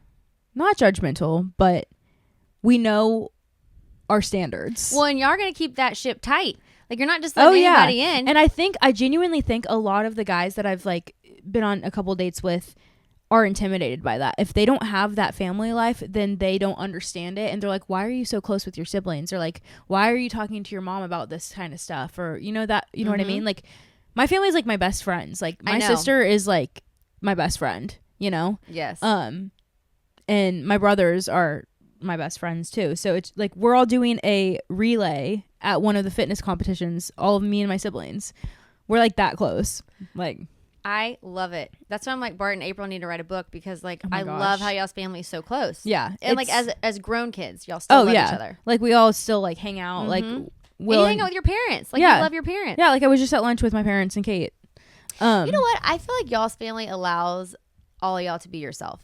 not judgmental, but we know our standards. Well, and y'all are gonna keep that ship tight. Like you're not just letting anybody in. And I genuinely think a lot of the guys that I've like been on a couple dates with are intimidated by that. If they don't have that family life, then they don't understand it. And they're like, why are you so close with your siblings? Or like, why are you talking to your mom about this kind of stuff? Or, you know, that, you know what I mean? Like my family is like my best friends. Like my sister is like my best friend, you know? Yes. And my brothers are my best friends too. So it's like, we're all doing a relay at one of the fitness competitions. All of me and my siblings. We're like that close. Like, I love it. That's why I'm like, Bart and April need to write a book because like I love how y'all's family is so close. Yeah. And like as grown kids, y'all still love each other. Like we all still like hang out. Like you hang out with your parents. Like you love your parents. Yeah. Like I was just at lunch with my parents and Kate. You know what? I feel like y'all's family allows all of y'all to be yourself.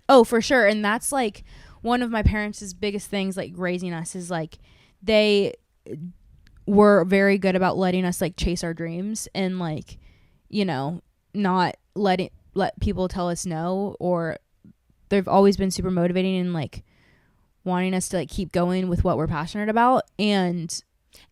Oh, for sure. And that's like one of my parents' biggest things, like raising us, is like they were very good about letting us like chase our dreams and like, you know, not let people tell us no, or they've always been super motivating and like wanting us to like keep going with what we're passionate about. And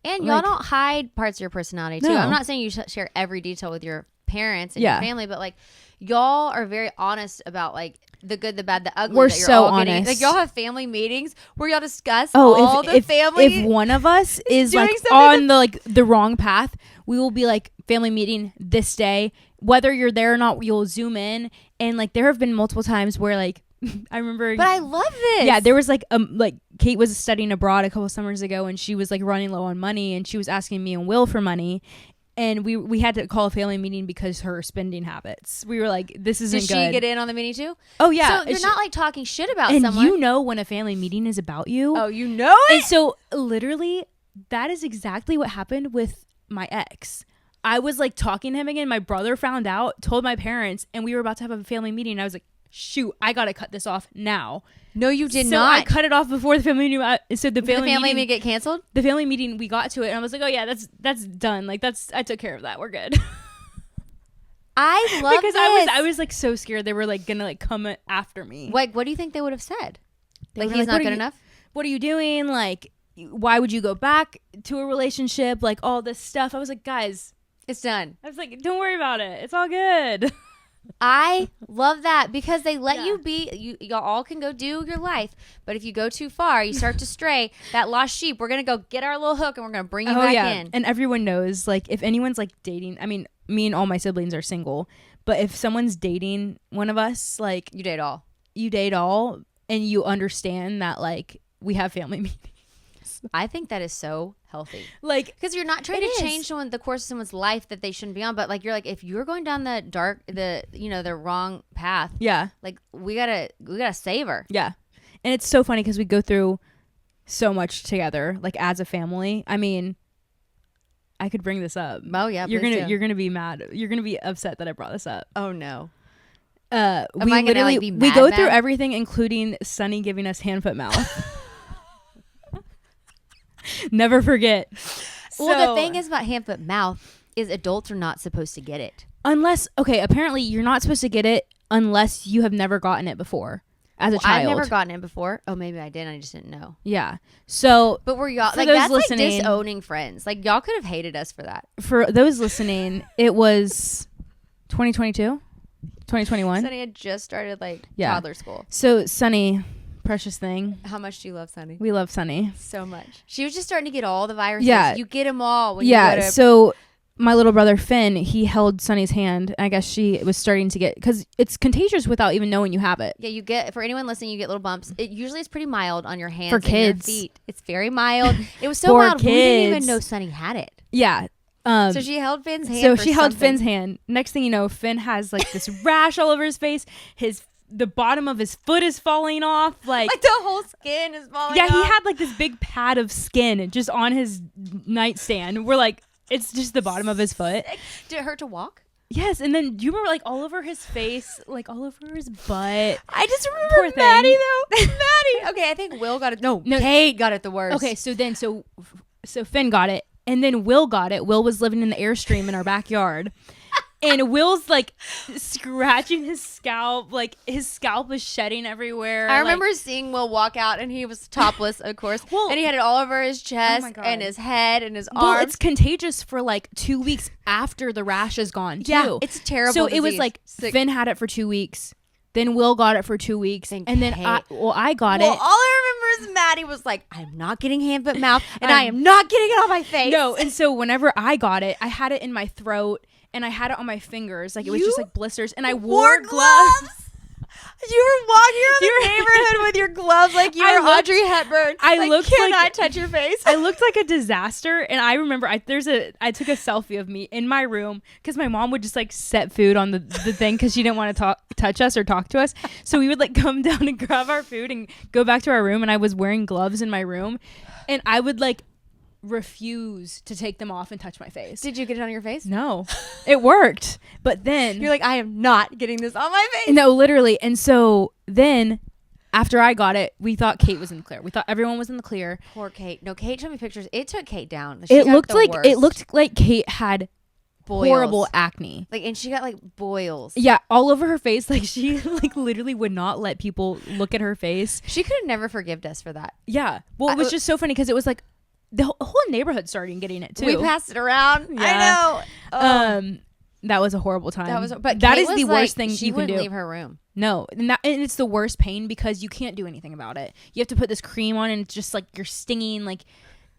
y'all don't hide parts of your personality too. No. I'm not saying you share every detail with your parents and your family, but like y'all are very honest about like the good, the bad, the ugly. We're that you're so all honest. Getting. Like y'all have family meetings where y'all discuss all the family. If one of us is like on the wrong path, we will be like, family meeting this day. Whether you're there or not, you'll zoom in. And like there have been multiple times where like I remember. But I love this. Yeah, there was like Kate was studying abroad a couple summers ago, and she was like running low on money, and she was asking me and Will for money. And we had to call a family meeting because her spending habits. We were like, this isn't good. Did she get in on the meeting too? Oh, yeah. So you're not like talking shit about and someone. You know when a family meeting is about you. Oh, you know it? And so literally that is exactly what happened with my ex. I was like talking to him again. My brother found out, told my parents, and we were about to have a family meeting. And I was like, shoot, I got to cut this off now. No, you did not. I cut it off before the family meeting. So the family meeting get canceled? The family meeting, we got to it, and I was like, oh yeah, that's done. Like I took care of that. We're good. I love because this. I was like so scared they were like gonna like come after me. Like, what do you think they would have said? Like he's like, not good enough? What are you doing? Like, why would you go back to a relationship? Like all this stuff. I was like, guys, it's done. I was like, don't worry about it. It's all good. I love that because they let you be. Y'all all can go do your life, but if you go too far, you start to stray. That lost sheep. We're gonna go get our little hook and we're gonna bring you back in. And everyone knows, like, if anyone's like dating. I mean, me and all my siblings are single, but if someone's dating one of us, like, you date all. You date all, and you understand that like we have family meetings. I think that is so healthy. Like, because you're not trying to change the course of someone's life that they shouldn't be on, but like you're like, if you're going down the wrong path, like we gotta save her. Yeah. And it's so funny because we go through so much together, like as a family. I mean, I could bring this up. Oh yeah, you're gonna be mad. You're gonna be upset that I brought this up. Oh no. We go through everything, including Sunny giving us hand, foot, mouth. Never forget. Well, the thing is about hand, foot, mouth is adults are not supposed to get it. Unless, apparently you're not supposed to get it unless you have never gotten it before as a child. I've never gotten it before. Oh, maybe I did. I just didn't know. Yeah. So, but were y'all like that's listening, like disowning friends? Like y'all could have hated us for that. For those listening, it was 2022, 2021. Sunny had just started toddler school. So Sunny. Precious thing. How much do you love Sunny? We love Sunny so much. She was just starting to get all the viruses. Yeah, you get them all. When yeah. You go to so my little brother Finn, he held Sunny's hand. I guess she was starting to get because it's contagious without even knowing you have it. Yeah, you get for anyone listening, you get little bumps. It usually is pretty mild on your hands for kids. And your feet. It's very mild. It was so mild. We didn't even know Sunny had it. Yeah. So she held Finn's hand. So she held Finn's hand. Next thing you know, Finn has like this rash all over his face. The bottom of his foot is falling off. Like the whole skin is falling off. Yeah, he had like this big pad of skin just on his nightstand. We're like, it's just the bottom of his foot. Did it hurt to walk? Yes, and then do you remember like all over his face, like all over his butt? I just remember Maddie though. Maddie. Okay, I think Will got it. No, Kate got it the worst. Okay, so Finn got it, and then Will got it. Will was living in the Airstream in our backyard. And Will's like scratching his scalp, like his scalp was shedding everywhere. I remember seeing Will walk out and he was topless, of course. And he had it all over his chest and his head and his arms. Well, it's contagious for like 2 weeks after the rash is gone, too. Yeah, it's terrible. So it was like Finn had it for 2 weeks. Then Will got it for 2 weeks. And then I got it. All I remember is Maddie was like, I'm not getting hand, foot, mouth, and I am not getting it on my face. No, and so whenever I got it, I had it in my throat. And I had it on my fingers. Like, it was just like blisters. And I wore gloves. You were walking around the neighborhood with your gloves like you were Audrey Hepburn. I cannot touch your face. I looked like a disaster. And I remember I took a selfie of me in my room because my mom would just like set food on the thing because she didn't want to touch us or talk to us. So we would like come down and grab our food and go back to our room. And I was wearing gloves in my room. And I would like refuse to take them off and touch my face. Did you get it on your face? No. It worked. But then you're like, I am not getting this on my face. No, literally. And so then after I got it, we thought Kate was in the clear. We thought everyone was in the clear. Poor Kate. No, Kate showed me pictures. It took Kate down. It looked like Kate had boils. Horrible acne. Like, and she got like boils. Yeah, all over her face. Like, she like literally would not let people look at her face. She could have never forgived us for that. Yeah. Well, it was just so funny because it was like the whole neighborhood started getting it too. We passed it around. Yeah. I know. That was a horrible time. But that Kate is the worst thing she you can do. She wouldn't leave her room. No, and it's the worst pain because you can't do anything about it. You have to put this cream on, and it's just like you're stinging. Like,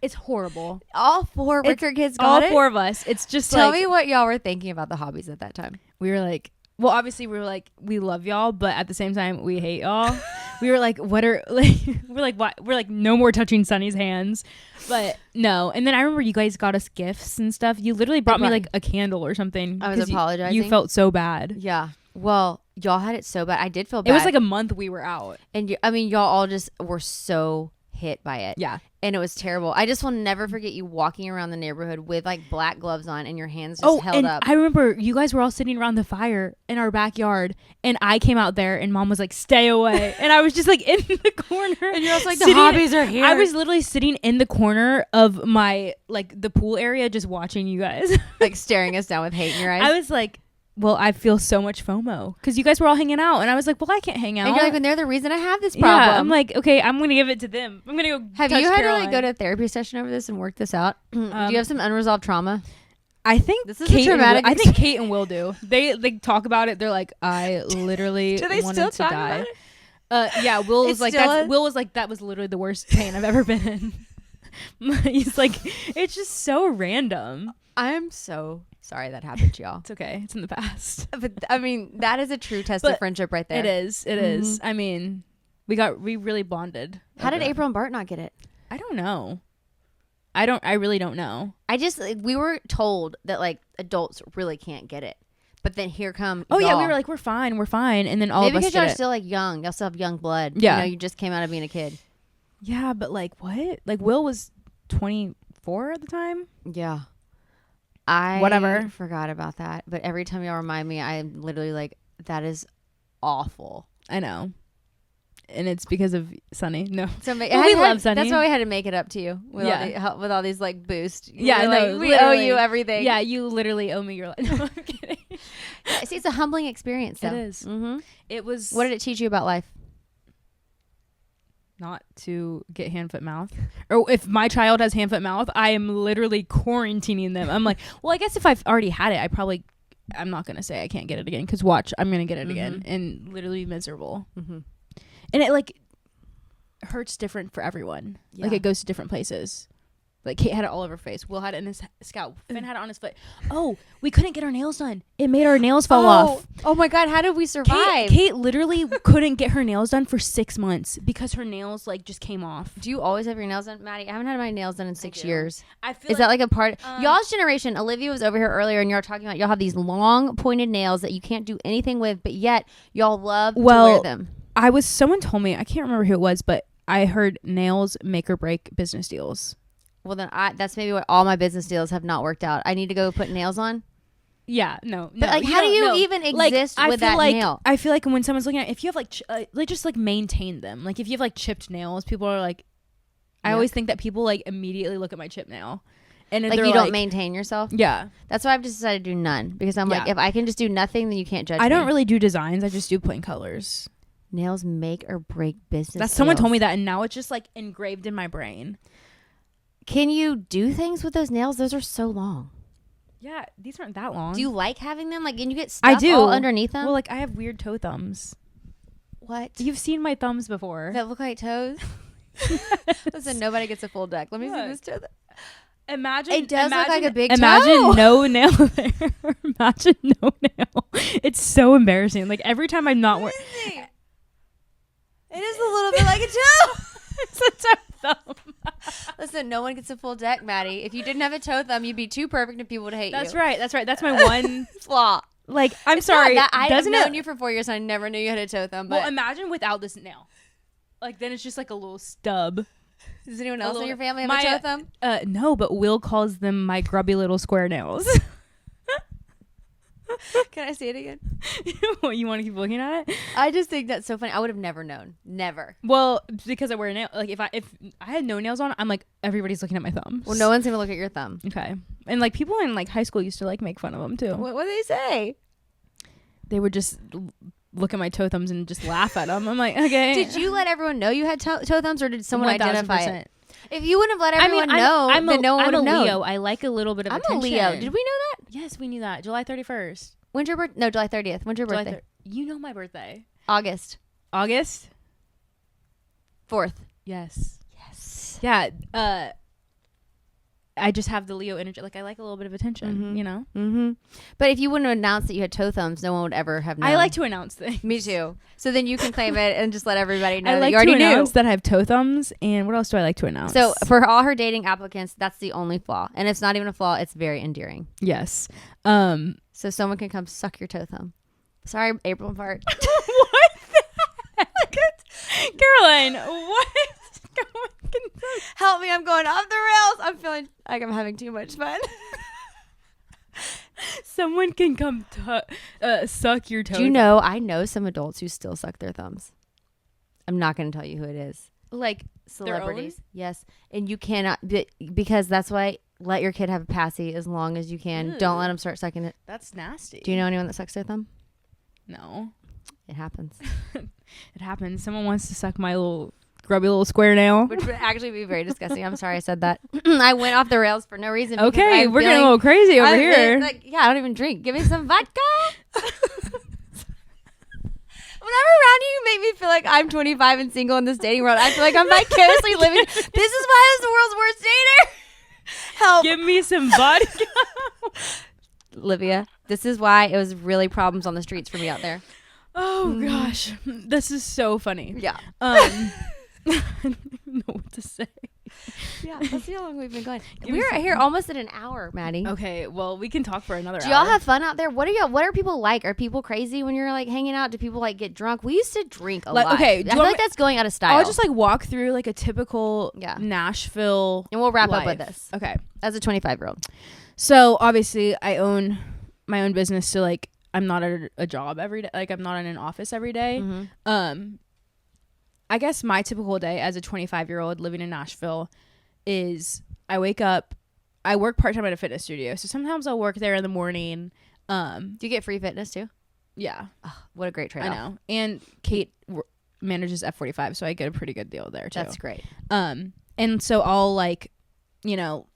it's horrible. All 4 Richert kids got it. All 4 of us. It's just Tell me what y'all were thinking about the hobbies at that time. We were like, well, obviously we were like, we love y'all, but at the same time we hate y'all. We were like, what are like? We're like, what? We're like, no more touching Sunny's hands. But no. And then I remember you guys got us gifts and stuff. You literally brought me like a candle or something. I was apologizing. You felt so bad. Yeah. Well, y'all had it so bad. I did feel bad. It was like a month we were out. And y'all all just were so hit by it. Yeah. And it was terrible. I just will never forget you walking around the neighborhood with like black gloves on and your hands just held up. I remember you guys were all sitting around the fire in our backyard and I came out there and Mom was like, stay away. And I was just like in the corner. And you're also like, the hobbies are here. I was literally sitting in the corner of my, like the pool area just watching you guys. Like staring us down with hate in your eyes. I was like, well, I feel so much FOMO because you guys were all hanging out, and I was like, well, I can't hang out. And you're like, and they're the reason I have this problem. Yeah, I'm like, okay, I'm gonna give it to them. I'm gonna go. Have you had to like go to a therapy session over this and work this out? Do you have some unresolved trauma? I think this is a traumatic. I think Kate and Will do. They talk about it. They're like, I literally do they wanted still to talk die. About it? Yeah, Will was like, that was literally the worst pain I've ever been in. He's like, it's just so random. I'm so sorry that happened to y'all. It's okay. It's in the past. But I mean, that is a true test of friendship right there. It is. It is. I mean, we really bonded. How did April and Bart not get it? I don't know. I really don't know. We were told that like adults really can't get it. But then here come y'all. Yeah, we were like, we're fine. And then all maybe of us because y'all are still like young. Y'all still have young blood. Yeah. You just came out of being a kid. Yeah, but like what? Like Will was 24 at the time? Yeah. Whatever. Forgot about that. But every time y'all remind me, I'm literally like, that is awful. I know. And it's because of Sunny. No. So we love Sunny. That's why we had to make it up to you with all these like boosts. Yeah, no, we owe you everything. Yeah, you literally owe me your life. No, I'm kidding. See, it's a humbling experience though. It is. Mm-hmm. It was. What did it teach you about life? Not to get hand, foot, mouth. Or if my child has hand, foot, mouth, I am literally quarantining them. I'm like, well, I guess if I've already had it, I'm not going to say I can't get it again. Because watch, I'm going to get it again. And literally be miserable. Mm-hmm. And it like hurts different for everyone. Yeah. Like it goes to different places. Like Kate had it all over her face. Will had it in his scalp. Finn had it on his foot. Oh, we couldn't get our nails done. It made our nails fall off. Oh my God, how did we survive? Kate literally couldn't get her nails done for 6 months because her nails like just came off. Do you always have your nails done, Maddie? I haven't had my nails done in 6 years. Is that like a part? Y'all's generation, Olivia was over here earlier and y'all were talking about y'all have these long pointed nails that you can't do anything with, but yet y'all love to wear them. Someone told me, I can't remember who it was, but I heard nails make or break business deals. Well, then that's maybe what all my business deals have not worked out. I need to go put nails on. Yeah, no. But like, how do you even exist with that nail? I feel like when someone's looking at it, if you have like just like maintain them. Like if you have like chipped nails, people are like, I always think that people like immediately look at my chipped nail. And like you don't maintain yourself? Yeah. That's why I've just decided to do none. Because I'm like, if I can just do nothing, then you can't judge me. I don't really do designs. I just do plain colors. Nails make or break business. Someone told me that and now it's just like engraved in my brain. Can you do things with those nails? Those are so long. Yeah, these aren't that long. Do you like having them? Like, and you get stuff all underneath them? Well, like, I have weird toe thumbs. What? You've seen my thumbs before. That look like toes? Listen, nobody gets a full deck. Let me see this toe. Imagine. It does look like a big toe. Imagine no nail there. Imagine no nail. It's so embarrassing. Like, every time I'm not wearing... It is a little bit like a toe. It's a toe thumb. Listen, no one gets a full deck, Maddie. If you didn't have a toe thumb, you'd be too perfect and people would hate you. That's right. That's my one flaw. Like, I'm sorry. I've known you for 4 years and I never knew you had a toe thumb. But well, imagine without this nail. Like, then it's just like a little stub. Does anyone else in your family have a toe thumb? No, but Will calls them my grubby little square nails. Can I see it again? What, you want to keep looking at it? I just think that's so funny. I would have never known. Never. Well, because I wear nails. Like if I had no nails on, I'm like, everybody's looking at my thumbs. Well, no one's gonna look at your thumb. Okay. And like people in like high school used to like make fun of them too. What do they say? They would just look at my toe thumbs and just laugh at them. I'm like, okay. Did you let everyone know you had toe thumbs, or did someone identify it? If you wouldn't have let everyone know, then no one would have known. I'm a Leo. I like a little bit of attention. I'm a Leo. Did we know that? Yes, we knew that. July 31st. When's your birthday? No, July 30th. When's your birthday? You know my birthday. August 4th. Yes. Yeah. I just have the Leo energy. Like I like a little bit of attention, you know? Mm-hmm. But if you wouldn't have announced that you had toe thumbs, no one would ever have known. I like to announce things. Me too. So then you can claim it and just let everybody know I that like you already to announce knew. that I have toe thumbs. And what else do I like to announce? So for all her dating applicants, that's the only flaw. And it's not even a flaw. It's very endearing. Yes. So someone can come suck your toe thumb. Sorry, April and Part. What the heck? Caroline, what? Help me, I'm going off the rails. I'm feeling like I'm having too much fun. Someone can come suck your toe. Do you know, I know some adults who still suck their thumbs. I'm not going to tell you who it is. Like Celebrities. Yes. And you cannot, because that's why let your kid have a passy as long as you can. Ew. Don't let them start sucking it. That's nasty. Do you know anyone that sucks their thumb? No. It happens. It happens. Someone wants to suck my little grubby little square nail. Which would actually be very disgusting. I'm sorry I said that. I went off the rails for no reason. Okay, we're getting a little crazy over here. I don't even drink. Give me some vodka. Whenever around you make me feel like I'm 25 and single in this dating world, I feel like I'm vicariously living. This is why I was the world's worst dater. Help. Give me some vodka. Olivia, this is why it was really problems on the streets for me out there. Oh gosh, this is so funny. Yeah. I don't even know what to say. Yeah, let's see how long we've been going. We're here almost at an hour, Maddie. Okay, well, we can talk for another hour. Do y'all have fun out there? What are people like? Are people crazy when you're like hanging out? Do people like get drunk? We used to drink a lot. Okay, I feel like that's going out of style. I'll just like walk through like a typical Nashville and we'll wrap life. up with this. Okay. As a 25-year-old. So obviously I own my own business, so like I'm not at a job every day. Like I'm not in an office every day. Mm-hmm. I guess my typical day as a 25-year-old living in Nashville is I wake up, I work part-time at a fitness studio. So sometimes I'll work there in the morning. Do you get free fitness too? Yeah. Oh, what a great trade-off. I know. And Kate manages F45, so I get a pretty good deal there too. That's great. And so I'll like, you know,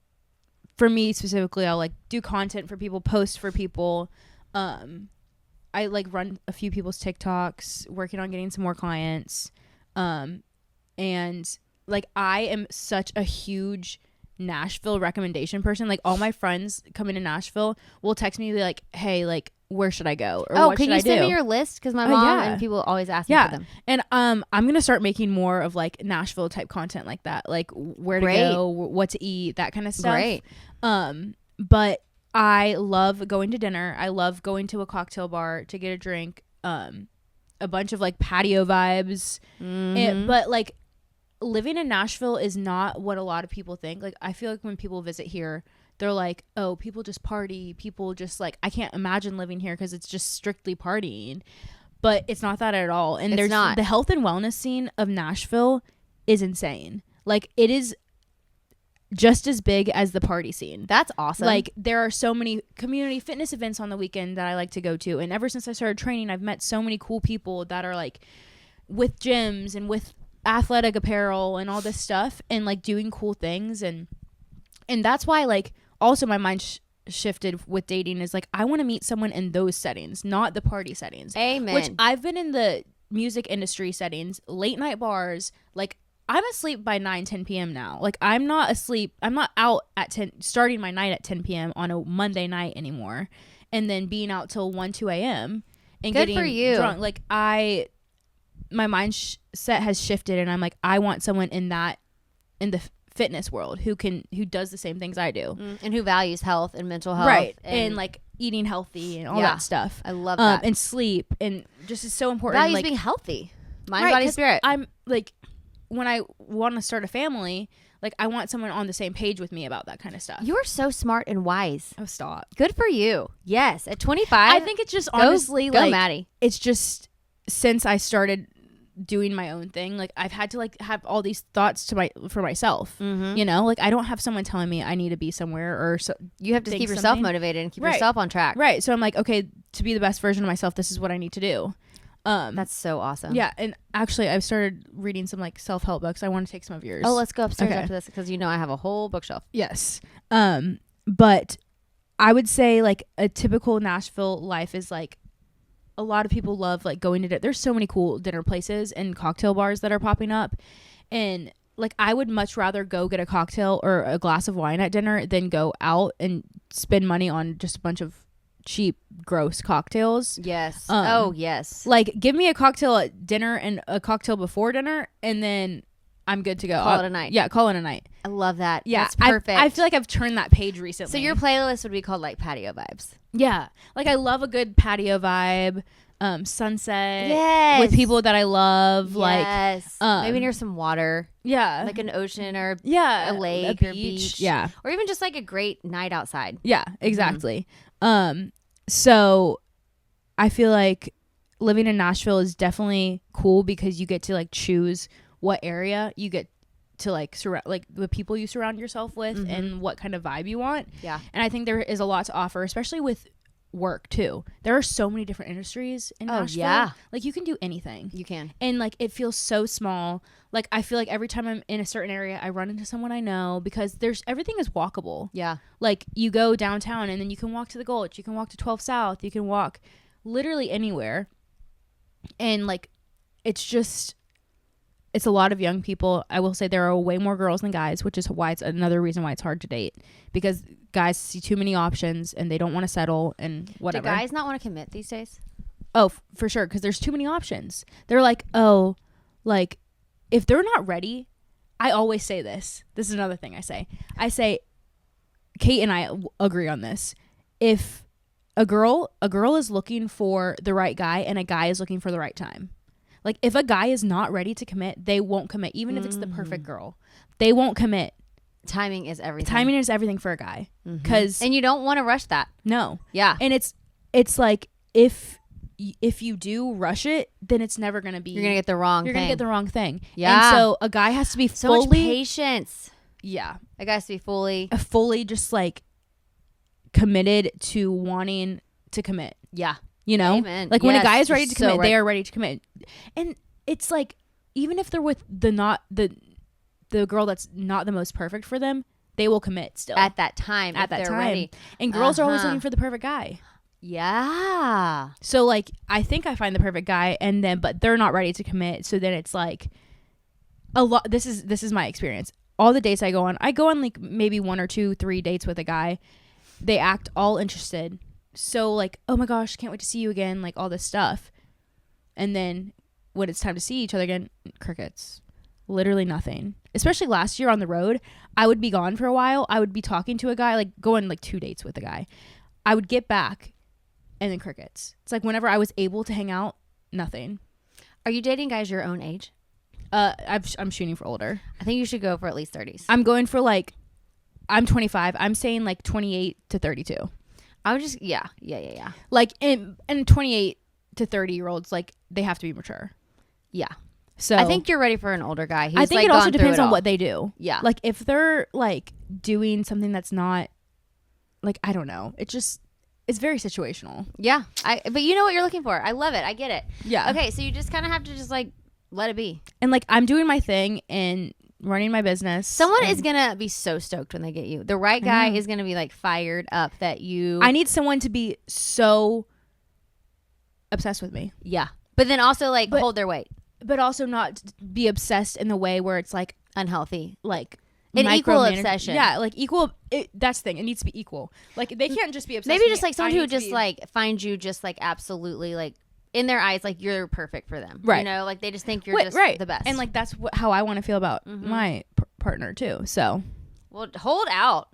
for me specifically, I'll like do content for people, post for people. I like run a few people's TikToks, working on getting some more clients. And like I am such a huge Nashville recommendation person. Like all my friends coming to Nashville will text me like, hey, like where should I go? Or what can you send me your list? Because my mom and people always ask me for them. And I'm gonna start making more of like Nashville type content like that, like where to go, what to eat, that kind of stuff. Great. But I love going to dinner. I love going to a cocktail bar to get a drink. A bunch of like patio vibes. But like living in Nashville is not what a lot of people think. Like I feel like when people visit here, they're like, oh, people just party. People just like, I can't imagine living here because it's just strictly partying. But it's not that at all. And there's not. The health and wellness scene of Nashville is insane. Like it is just as big as the party scene. That's awesome. Like there are so many community fitness events on the weekend that I like to go to. And ever since I started training, I've met so many cool people that are like with gyms and with athletic apparel and all this stuff and like doing cool things. And that's why like also my mind shifted with dating is like, I want to meet someone in those settings, not the party settings. Amen. Which I've been in the music industry settings, late night bars, like I'm asleep by 9-10 p.m. now. Like I'm not asleep. I'm not out at 10, starting my night at 10 p.m. on a Monday night anymore, and then being out till 1-2 a.m. and Good getting for you. drunk. Like my mind set has shifted, and I'm like, I want someone in the fitness world who does the same things I do, and who values health and mental health, right? And like eating healthy and all that stuff. I love that. And sleep and just is so important. Values like being healthy, mind, body, spirit. I'm like. when I want to start a family, like I want someone on the same page with me about that kind of stuff. You're so smart and wise. Oh, stop. Good for you. Yes. At 25. I think it's just honestly go like, Maddie. It's just since I started doing my own thing, like I've had to like have all these thoughts for myself, you know, like I don't have someone telling me I need to be somewhere or so. You have to keep yourself motivated and keep yourself on track. Right. So I'm like, okay, to be the best version of myself, this is what I need to do. That's so awesome. Yeah. And actually I've started reading some like self-help books. I want to take some of yours. Oh, let's go upstairs after this because you know I have a whole bookshelf. Yes. But I would say like a typical Nashville life is like a lot of people love like going to there's so many cool dinner places and cocktail bars that are popping up, and like I would much rather go get a cocktail or a glass of wine at dinner than go out and spend money on just a bunch of cheap gross cocktails. Yes. Yes. Like give me a cocktail at dinner and a cocktail before dinner and then I'm good to go. Call it a night. Yeah, call it a night. I love that. Yeah, that's perfect. I feel like I've turned that page recently. So your playlist would be called like patio vibes. Yeah, like I love a good patio vibe, sunset with people that I love. Yes. Like maybe near some water. Yeah, like an ocean or a lake or beach. Yeah, or even just like a great night outside. Yeah, exactly. So I feel like living in Nashville is definitely cool because you get to like choose what area you get to like surround, like the people you surround yourself with and what kind of vibe you want. Yeah. And I think there is a lot to offer, especially with work too. There are so many different industries in Nashville. Yeah. Like you can do anything. You can. And like it feels so small. Like I feel like every time I'm in a certain area, I run into someone I know because everything is walkable. Yeah. Like you go downtown and then you can walk to the Gulch, you can walk to 12 South, you can walk literally anywhere. And like it's a lot of young people. I will say there are way more girls than guys, which is why it's another reason why it's hard to date, because guys see too many options and they don't want to settle and whatever. Do guys not want to commit these days? Oh, for sure, because there's too many options. They're like, oh, like if they're not ready, I always say this. This is another thing I say. I say, Kate and I agree on this. If a girl is looking for the right guy and a guy is looking for the right time. Like if a guy is not ready to commit, they won't commit. Even if it's the perfect girl, they won't commit. Timing is everything. Timing is everything for a guy. And you don't want to rush that. No. Yeah. And it's like if you do rush it, then it's never going to be. You're going to get the wrong thing. You're going to get the wrong thing. Yeah. And so a guy has to be so much patience. Yeah. A guy has to be fully just like committed to wanting to commit. Yeah. You know, Amen. Like when a guy is ready to commit, right. they are ready to commit. And it's like, even if they're with the girl that's not the most perfect for them, they will commit still at that time. At that time, ready. And girls are always looking for the perfect guy. Yeah. So like, I think I find the perfect guy, but they're not ready to commit. So then it's like a lot. This is my experience. All the dates I go on like maybe 1 or 2, 3 dates with a guy. They act all interested. So like, oh my gosh, can't wait to see you again, like all this stuff. And then when it's time to see each other again, crickets. Literally nothing. Especially last year on the road, I would be gone for a while. I would be talking to a guy, like going like 2 dates with a guy. I would get back and then crickets. It's like whenever I was able to hang out, nothing. Are you dating guys your own age? I'm shooting for older. I think you should go for at least 30s. I'm going for like, I'm 25. I'm saying like 28 to 32. I would just, yeah. Like, and 28 to 30-year-olds, like, they have to be mature. Yeah. So I think you're ready for an older guy. I think like it also depends on what they do. Yeah. Like, if they're, like, doing something that's not, like, I don't know. It's very situational. Yeah. But you know what you're looking for. I love it. I get it. Yeah. Okay, so you just kind of have to just, like, let it be. And, like, I'm doing my thing and running my business. Someone is gonna be so stoked when they get you. The right guy is gonna be like fired up that you. I need someone to be so obsessed with me. Yeah, but then also like hold their weight, but also not be obsessed in the way where it's like unhealthy, like an equal obsession. Yeah, like equal. That's the thing. It needs to be equal. Like they can't just be obsessed. Maybe just like someone who just like finds you just like absolutely like. In their eyes, like you're perfect for them, right? You know, like they just think you're just the best, and like that's how I want to feel about my partner too. So, well, hold out.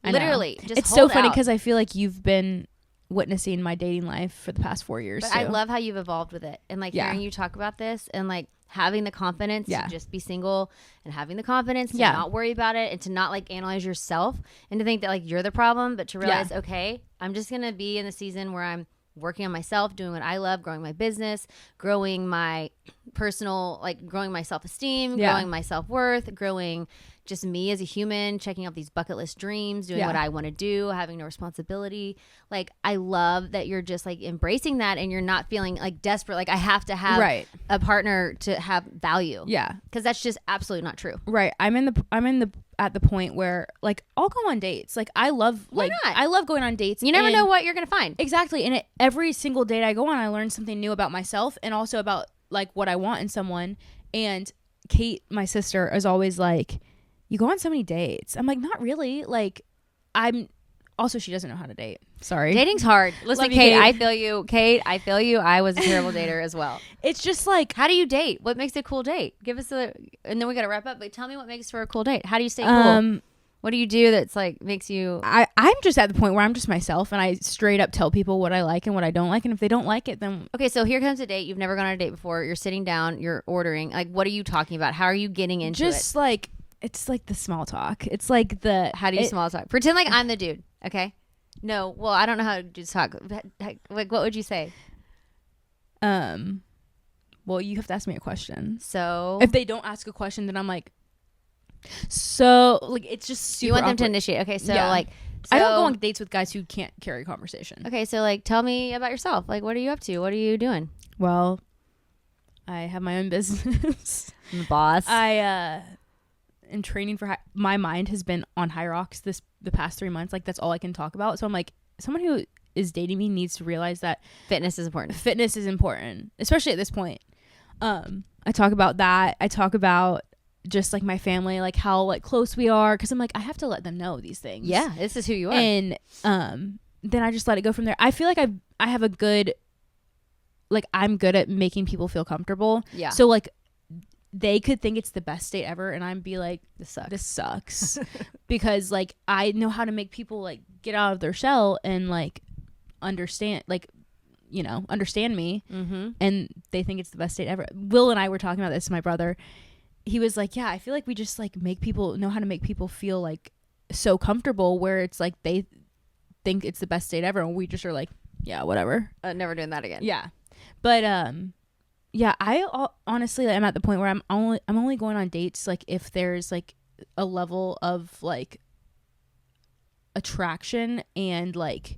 Literally, just it's so funny because I feel like you've been witnessing my dating life for the past 4 years. But I love how you've evolved with it, and like hearing you talk about this, and like having the confidence to just be single and having the confidence to not worry about it and to not like analyze yourself and to think that like you're the problem, but to realize, okay, I'm just going to be in the season where I'm working on myself, doing what I love, growing my business, growing my personal, like growing my self-esteem, growing my self-worth, growing just me as a human, checking off these bucket list dreams, doing what I want to do, having no responsibility. Like, I love that you're just like embracing that and you're not feeling like desperate. Like I have to have a partner to have value. Yeah. Cause that's just absolutely not true. Right. I'm at the point where like I'll go on dates. Like I love, I love going on dates. You never know what you're going to find. Exactly. And every single date I go on, I learn something new about myself and also about like what I want in someone. And Kate, my sister, is always like, you go on so many dates. I'm like, not really. Like, she doesn't know how to date. Sorry. Dating's hard. Listen, Kate, I feel you. I feel you. I was a terrible dater as well. It's just like, how do you date? What makes a cool date? Give us and then we got to wrap up, but tell me what makes for a cool date. How do you stay cool? What do you do that's like makes you... I'm just at the point where I'm just myself and I straight up tell people what I like and what I don't like. And if they don't like it, then... Okay, so here comes a date. You've never gone on a date before. You're sitting down. You're ordering. Like, what are you talking about? How are you getting into it? Just like... It's like the small talk. It's like the... How do you small talk? Pretend like I'm the dude, okay? No, well, I don't know how to just talk. Like, what would you say? Well, you have to ask me a question. So... If they don't ask a question, then I'm like... So, like, it's just super You want them awkward. to initiate. Okay, so, like... I don't go on dates with guys who can't carry conversation. Okay, so, like, tell me about yourself. Like, what are you up to? What are you doing? Well, I have my own business. I'm the boss. In training for my mind has been on high rocks the past 3 months. Like that's all I can talk about. So I'm like, someone who is dating me needs to realize that fitness is important, especially at this point. I talk about that. I talk about just like my family, like how like close we are, because I'm like, I have to let them know these things. Yeah, this is who you are. And then I just let it go from there. I feel like I have a good, like I'm good at making people feel comfortable. Yeah. So like they could think it's the best date ever and I'd be like, this sucks. Because like I know how to make people like get out of their shell and like understand, like, you know, understand me. Mm-hmm. And they think it's the best date ever. Will and I were talking about this, my brother. He was like, yeah, I feel like we just like know how to make people feel like so comfortable where it's like they think it's the best date ever. And we just are like, yeah, whatever. Never doing that again. Yeah. But, yeah, I honestly am at the point where I'm only going on dates like if there's like a level of like attraction and like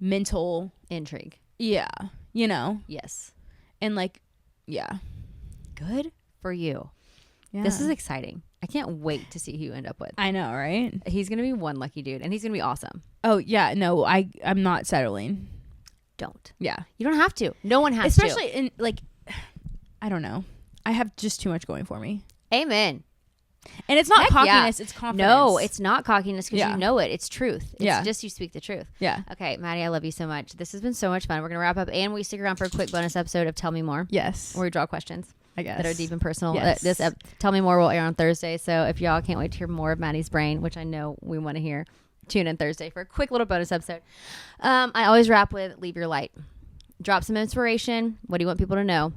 mental intrigue. Yeah, you know. Yes. And like, yeah. Good for you. Yeah. This is exciting. I can't wait to see who you end up with. I know, right? He's gonna be one lucky dude, and he's gonna be awesome. Oh yeah, no, I'm not settling. Don't. Yeah. You don't have to. No one has Especially in like, I don't know. I have just too much going for me. Amen. And it's not cockiness, it's confidence. No, it's not cockiness because you know it. It's truth. It's just you speak the truth. Yeah. Okay, Maddie, I love you so much. This has been so much fun. We're going to wrap up and we stick around for a quick bonus episode of Tell Me More. Yes. Where we draw questions. I guess. That are deep and personal. Yes. Tell Me More will air on Thursday. So if y'all can't wait to hear more of Maddie's brain, which I know we want to hear, tune in Thursday for a quick little bonus episode. I always wrap with leave your light. Drop some inspiration. What do you want people to know?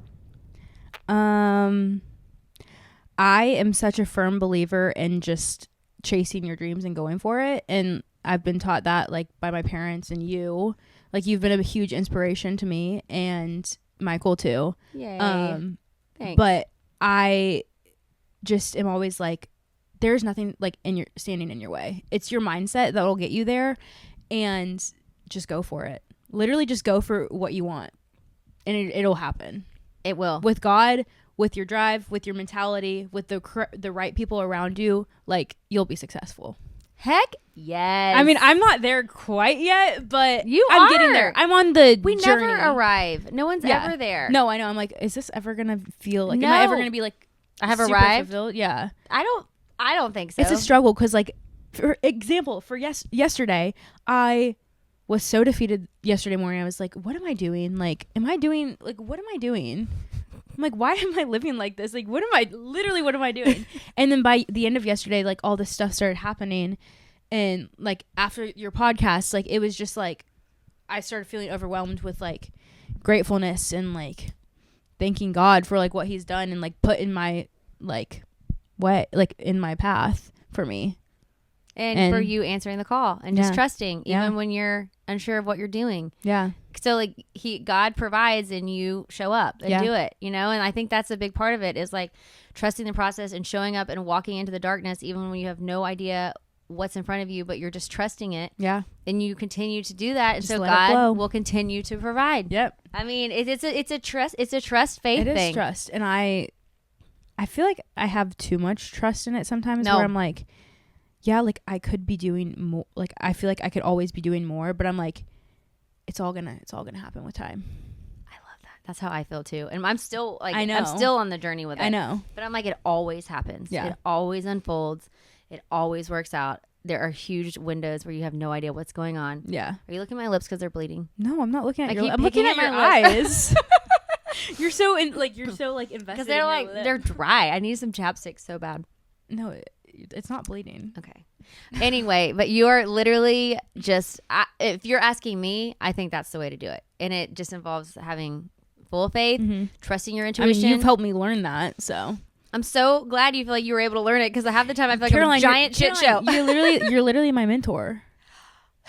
I am such a firm believer in just chasing your dreams and going for it. And I've been taught that like by my parents and you. Like you've been a huge inspiration to me and Michael too. Yay. Thanks. But I just am always like, there's nothing like standing in your way. It's your mindset that'll get you there, and just go for it. Literally just go for what you want and it'll happen. It will. With God, with your drive, with your mentality, with the right people around you, like you'll be successful. Heck yes. I mean, I'm not there quite yet, but I'm getting there. I'm on the journey. Never arrive. No one's ever there. No, I know. I'm like, is this ever going to feel like, am I ever going to be like, I have arrived? Fulfilled? Yeah. I don't think so. It's a struggle because like, for example, yesterday, I was so defeated yesterday morning. I was like, what am I doing? Like, what am I doing? I'm like, why am I living like this? Like, what am I doing? And then by the end of yesterday, like all this stuff started happening. And like after your podcast, like it was just like, I started feeling overwhelmed with like gratefulness and like thanking God for like what he's done and like put in my like way, like in my path for me. And for you answering the call and just trusting even Yeah. when you're unsure of what you're doing. Yeah. So like God provides and you show up and do it, you know? And I think that's a big part of it is like trusting the process and showing up and walking into the darkness even when you have no idea what's in front of you, but you're just trusting it. Yeah. And you continue to do that. And Just so let it God flow. will continue to provide. Yep. I mean, it's a trust faith It thing. is trust. And I feel like I have too much trust in it sometimes No. where I'm like, yeah, like I could be doing more. Like I feel like I could always be doing more, but I'm like, it's all gonna happen with time. I love that. That's how I feel too. And I'm still like, I know. I'm still on the journey with it. I know. But I'm like, it always happens. Yeah. It always unfolds. It always works out. There are huge windows where you have no idea what's going on. Yeah. Are you looking at my lips because they're bleeding? No, I'm not looking at I your keep I'm looking picking at at your my eyes. You're so invested. Because they're like, they're dry. I need some chapstick so bad. No, it's not bleeding. Okay. Anyway, but you are literally just, if you're asking me, I think that's the way to do it. And it just involves having full faith, trusting your I intuition. mean, you've helped me learn that, so. I'm so glad you feel like you were able to learn it because half the time I feel like Caroline, I'm a giant shit show. You're literally my mentor.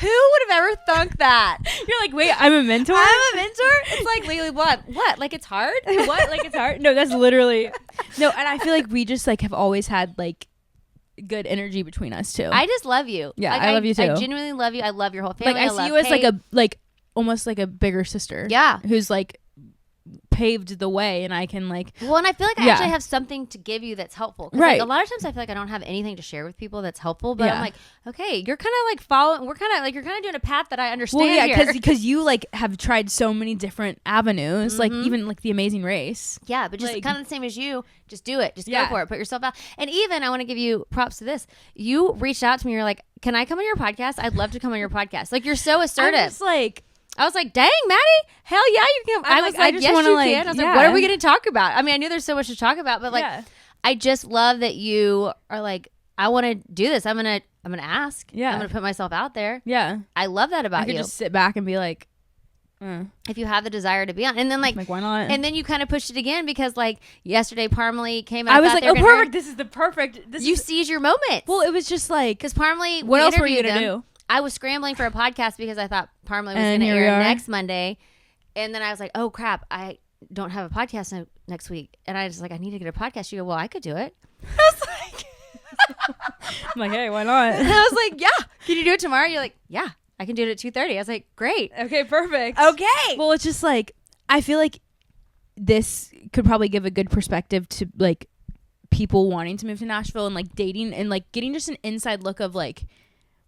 Who would have ever thunk that? You're like, wait, I'm a mentor? I'm a mentor? It's like Legally Blonde. What? Like it's hard? What? Like it's hard? No, that's literally. No, and I feel like we just like have always had like good energy between us too. I just love you. Yeah, like, I love you too. I genuinely love you. I love your whole family. Like I see you as like almost like a bigger sister. Yeah. Who's like paved the way, and I can like. Well, and I feel like I actually have something to give you that's helpful. Right. Like, a lot of times I feel like I don't have anything to share with people that's helpful, but I'm Yeah. like, okay, you're kind of like following. We're kind of like you're kind of doing a path that I understand. Well, yeah, here. because you like have tried so many different avenues, like even like the Amazing Race. Yeah, but just Like- kind of the same as you. Just do it. Just go Yeah. for it. Put yourself out. And even I want to give you props to this. You reached out to me. You're like, can I come on your podcast? I'd love to come on your podcast. Like, you're so assertive. I was like, I was like, dang, Maddie, hell yeah, you can. I was like, just yes, wanna, you like, can. I was like, yeah. what are we going to talk about? I mean, I knew there's so much to talk about, but like, yeah. I just love that you are like, I want to do this. I'm gonna ask. Yeah. I'm gonna put myself out there. Yeah. I love that I about could you. just sit back and be like, If you have the desire to be on, and then like why not? and then you kind of pushed it again because like yesterday, Parmalee came out. I was like, oh, perfect. This is the perfect. You seize your moments. Well, it was just like, because Parmalee. what else were you gonna do? I was scrambling for a podcast because I thought Parmalee was going And to here we air are. next Monday. And then I was like, oh, crap. I don't have a podcast next week. And I was like, I need to get a podcast. You go, well, I could do it. I was like, I'm like, hey, why not? and I was like, yeah. Can you do it tomorrow? You're like, yeah, I can do it at 2:30. I was like, great. Okay, perfect. Okay. Well, it's just like, I feel like this could probably give a good perspective to like people wanting to move to Nashville and like dating and like getting just an inside look of like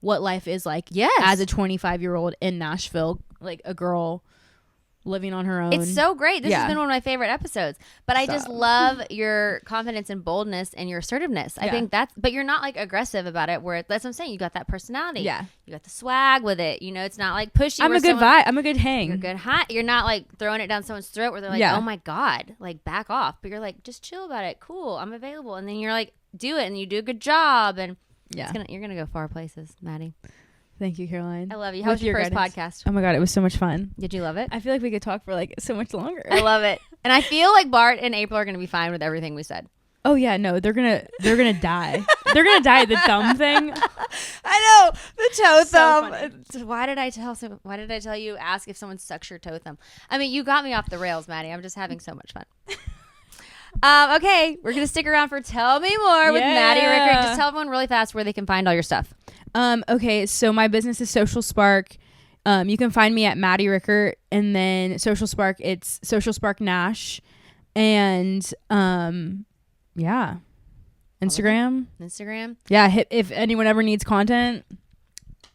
what life is like as a 25-year-old in Nashville, like a girl living on her own. It's so great. This has been one of my favorite episodes. But I just Stop. love your confidence and boldness and your assertiveness. I think but you're not like aggressive about it where that's what I'm saying. You got that personality. Yeah. You got the swag with it. You know, it's not like pushy. I'm where a good someone- vibe. I'm a good hang. You're good hot. You're not like throwing it down someone's throat where they're like, oh my God, like back off. But you're like, just chill about it. Cool. I'm available. And then you're like, do it. And you do a good job. And Yeah. you're going to go far places, Maddie. Thank you, Caroline. I love you. How was your first podcast? Oh my God, it was so much fun. Did you love it? I feel like we could talk for like so much longer. I love it. And I feel like Bart and April are going to be fine with everything we said. Oh yeah, no, they're gonna die. They're gonna die at the thumb thing. I know, the toe So thumb. funny. Why did I tell you ask if someone sucks your toe thumb? I mean, you got me off the rails, Maddie. I'm just having so much fun. Okay, we're gonna stick around for Tell Me More with Maddie Richert. Just tell everyone really fast where they can find all your stuff. Okay, so my business is Social Spark. You can find me at Maddie Richert, and then Social Spark, it's Social Spark Nash, and yeah, Instagram. Yeah, if anyone ever needs content,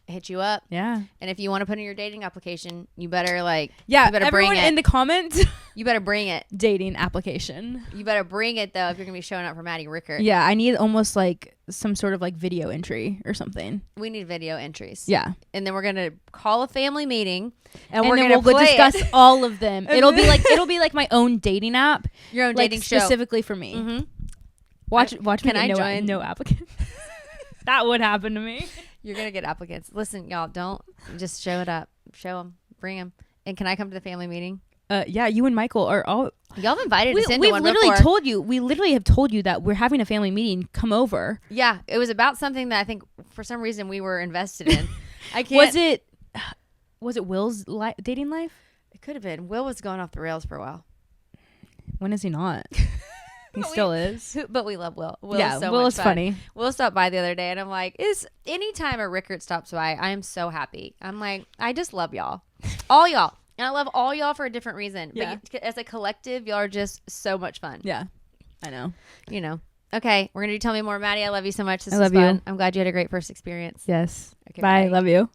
hit you up. Yeah, and if you want to put in your dating application, you better you better everyone bring it in the comments. You better bring it. Dating application. You better bring it though if you're gonna be showing up for Maddie Richert. Yeah, I need almost like some sort of like video entry or something. We need video entries. Yeah, and then we're gonna call a family meeting, and we're then gonna we'll discuss all of them. It'll be like my own dating app. Your own like dating show specifically for me. Mm-hmm. Watch me. Can I join? No applicants. That would happen to me. You're gonna get applicants. Listen, y'all, don't just show it up. Show them, bring them. And can I come to the family meeting? Yeah, you and Michael are all. Y'all have invited us into We've one literally before. told you. We literally have told you that we're having a family meeting. Come over. Yeah, it was about something that I think for some reason we were invested in. I can't. Was it Will's dating life? It could have been. Will was going off the rails for a while. When is he not? He still is. But we love Will. Will Yeah, is so Will much is fun. funny. Will stopped by the other day, and I'm like, anytime a Richert stops by, I am so happy. I'm like, I just love y'all, all y'all, and I love all y'all for a different reason. Yeah. But as a collective, y'all are just so much fun. Yeah, I know. You know. Okay, we're gonna do Tell Me More, Maddie. I love you so much. This I was love fun. you. I'm glad you had a great first experience. Yes. Okay, Bye. Love you.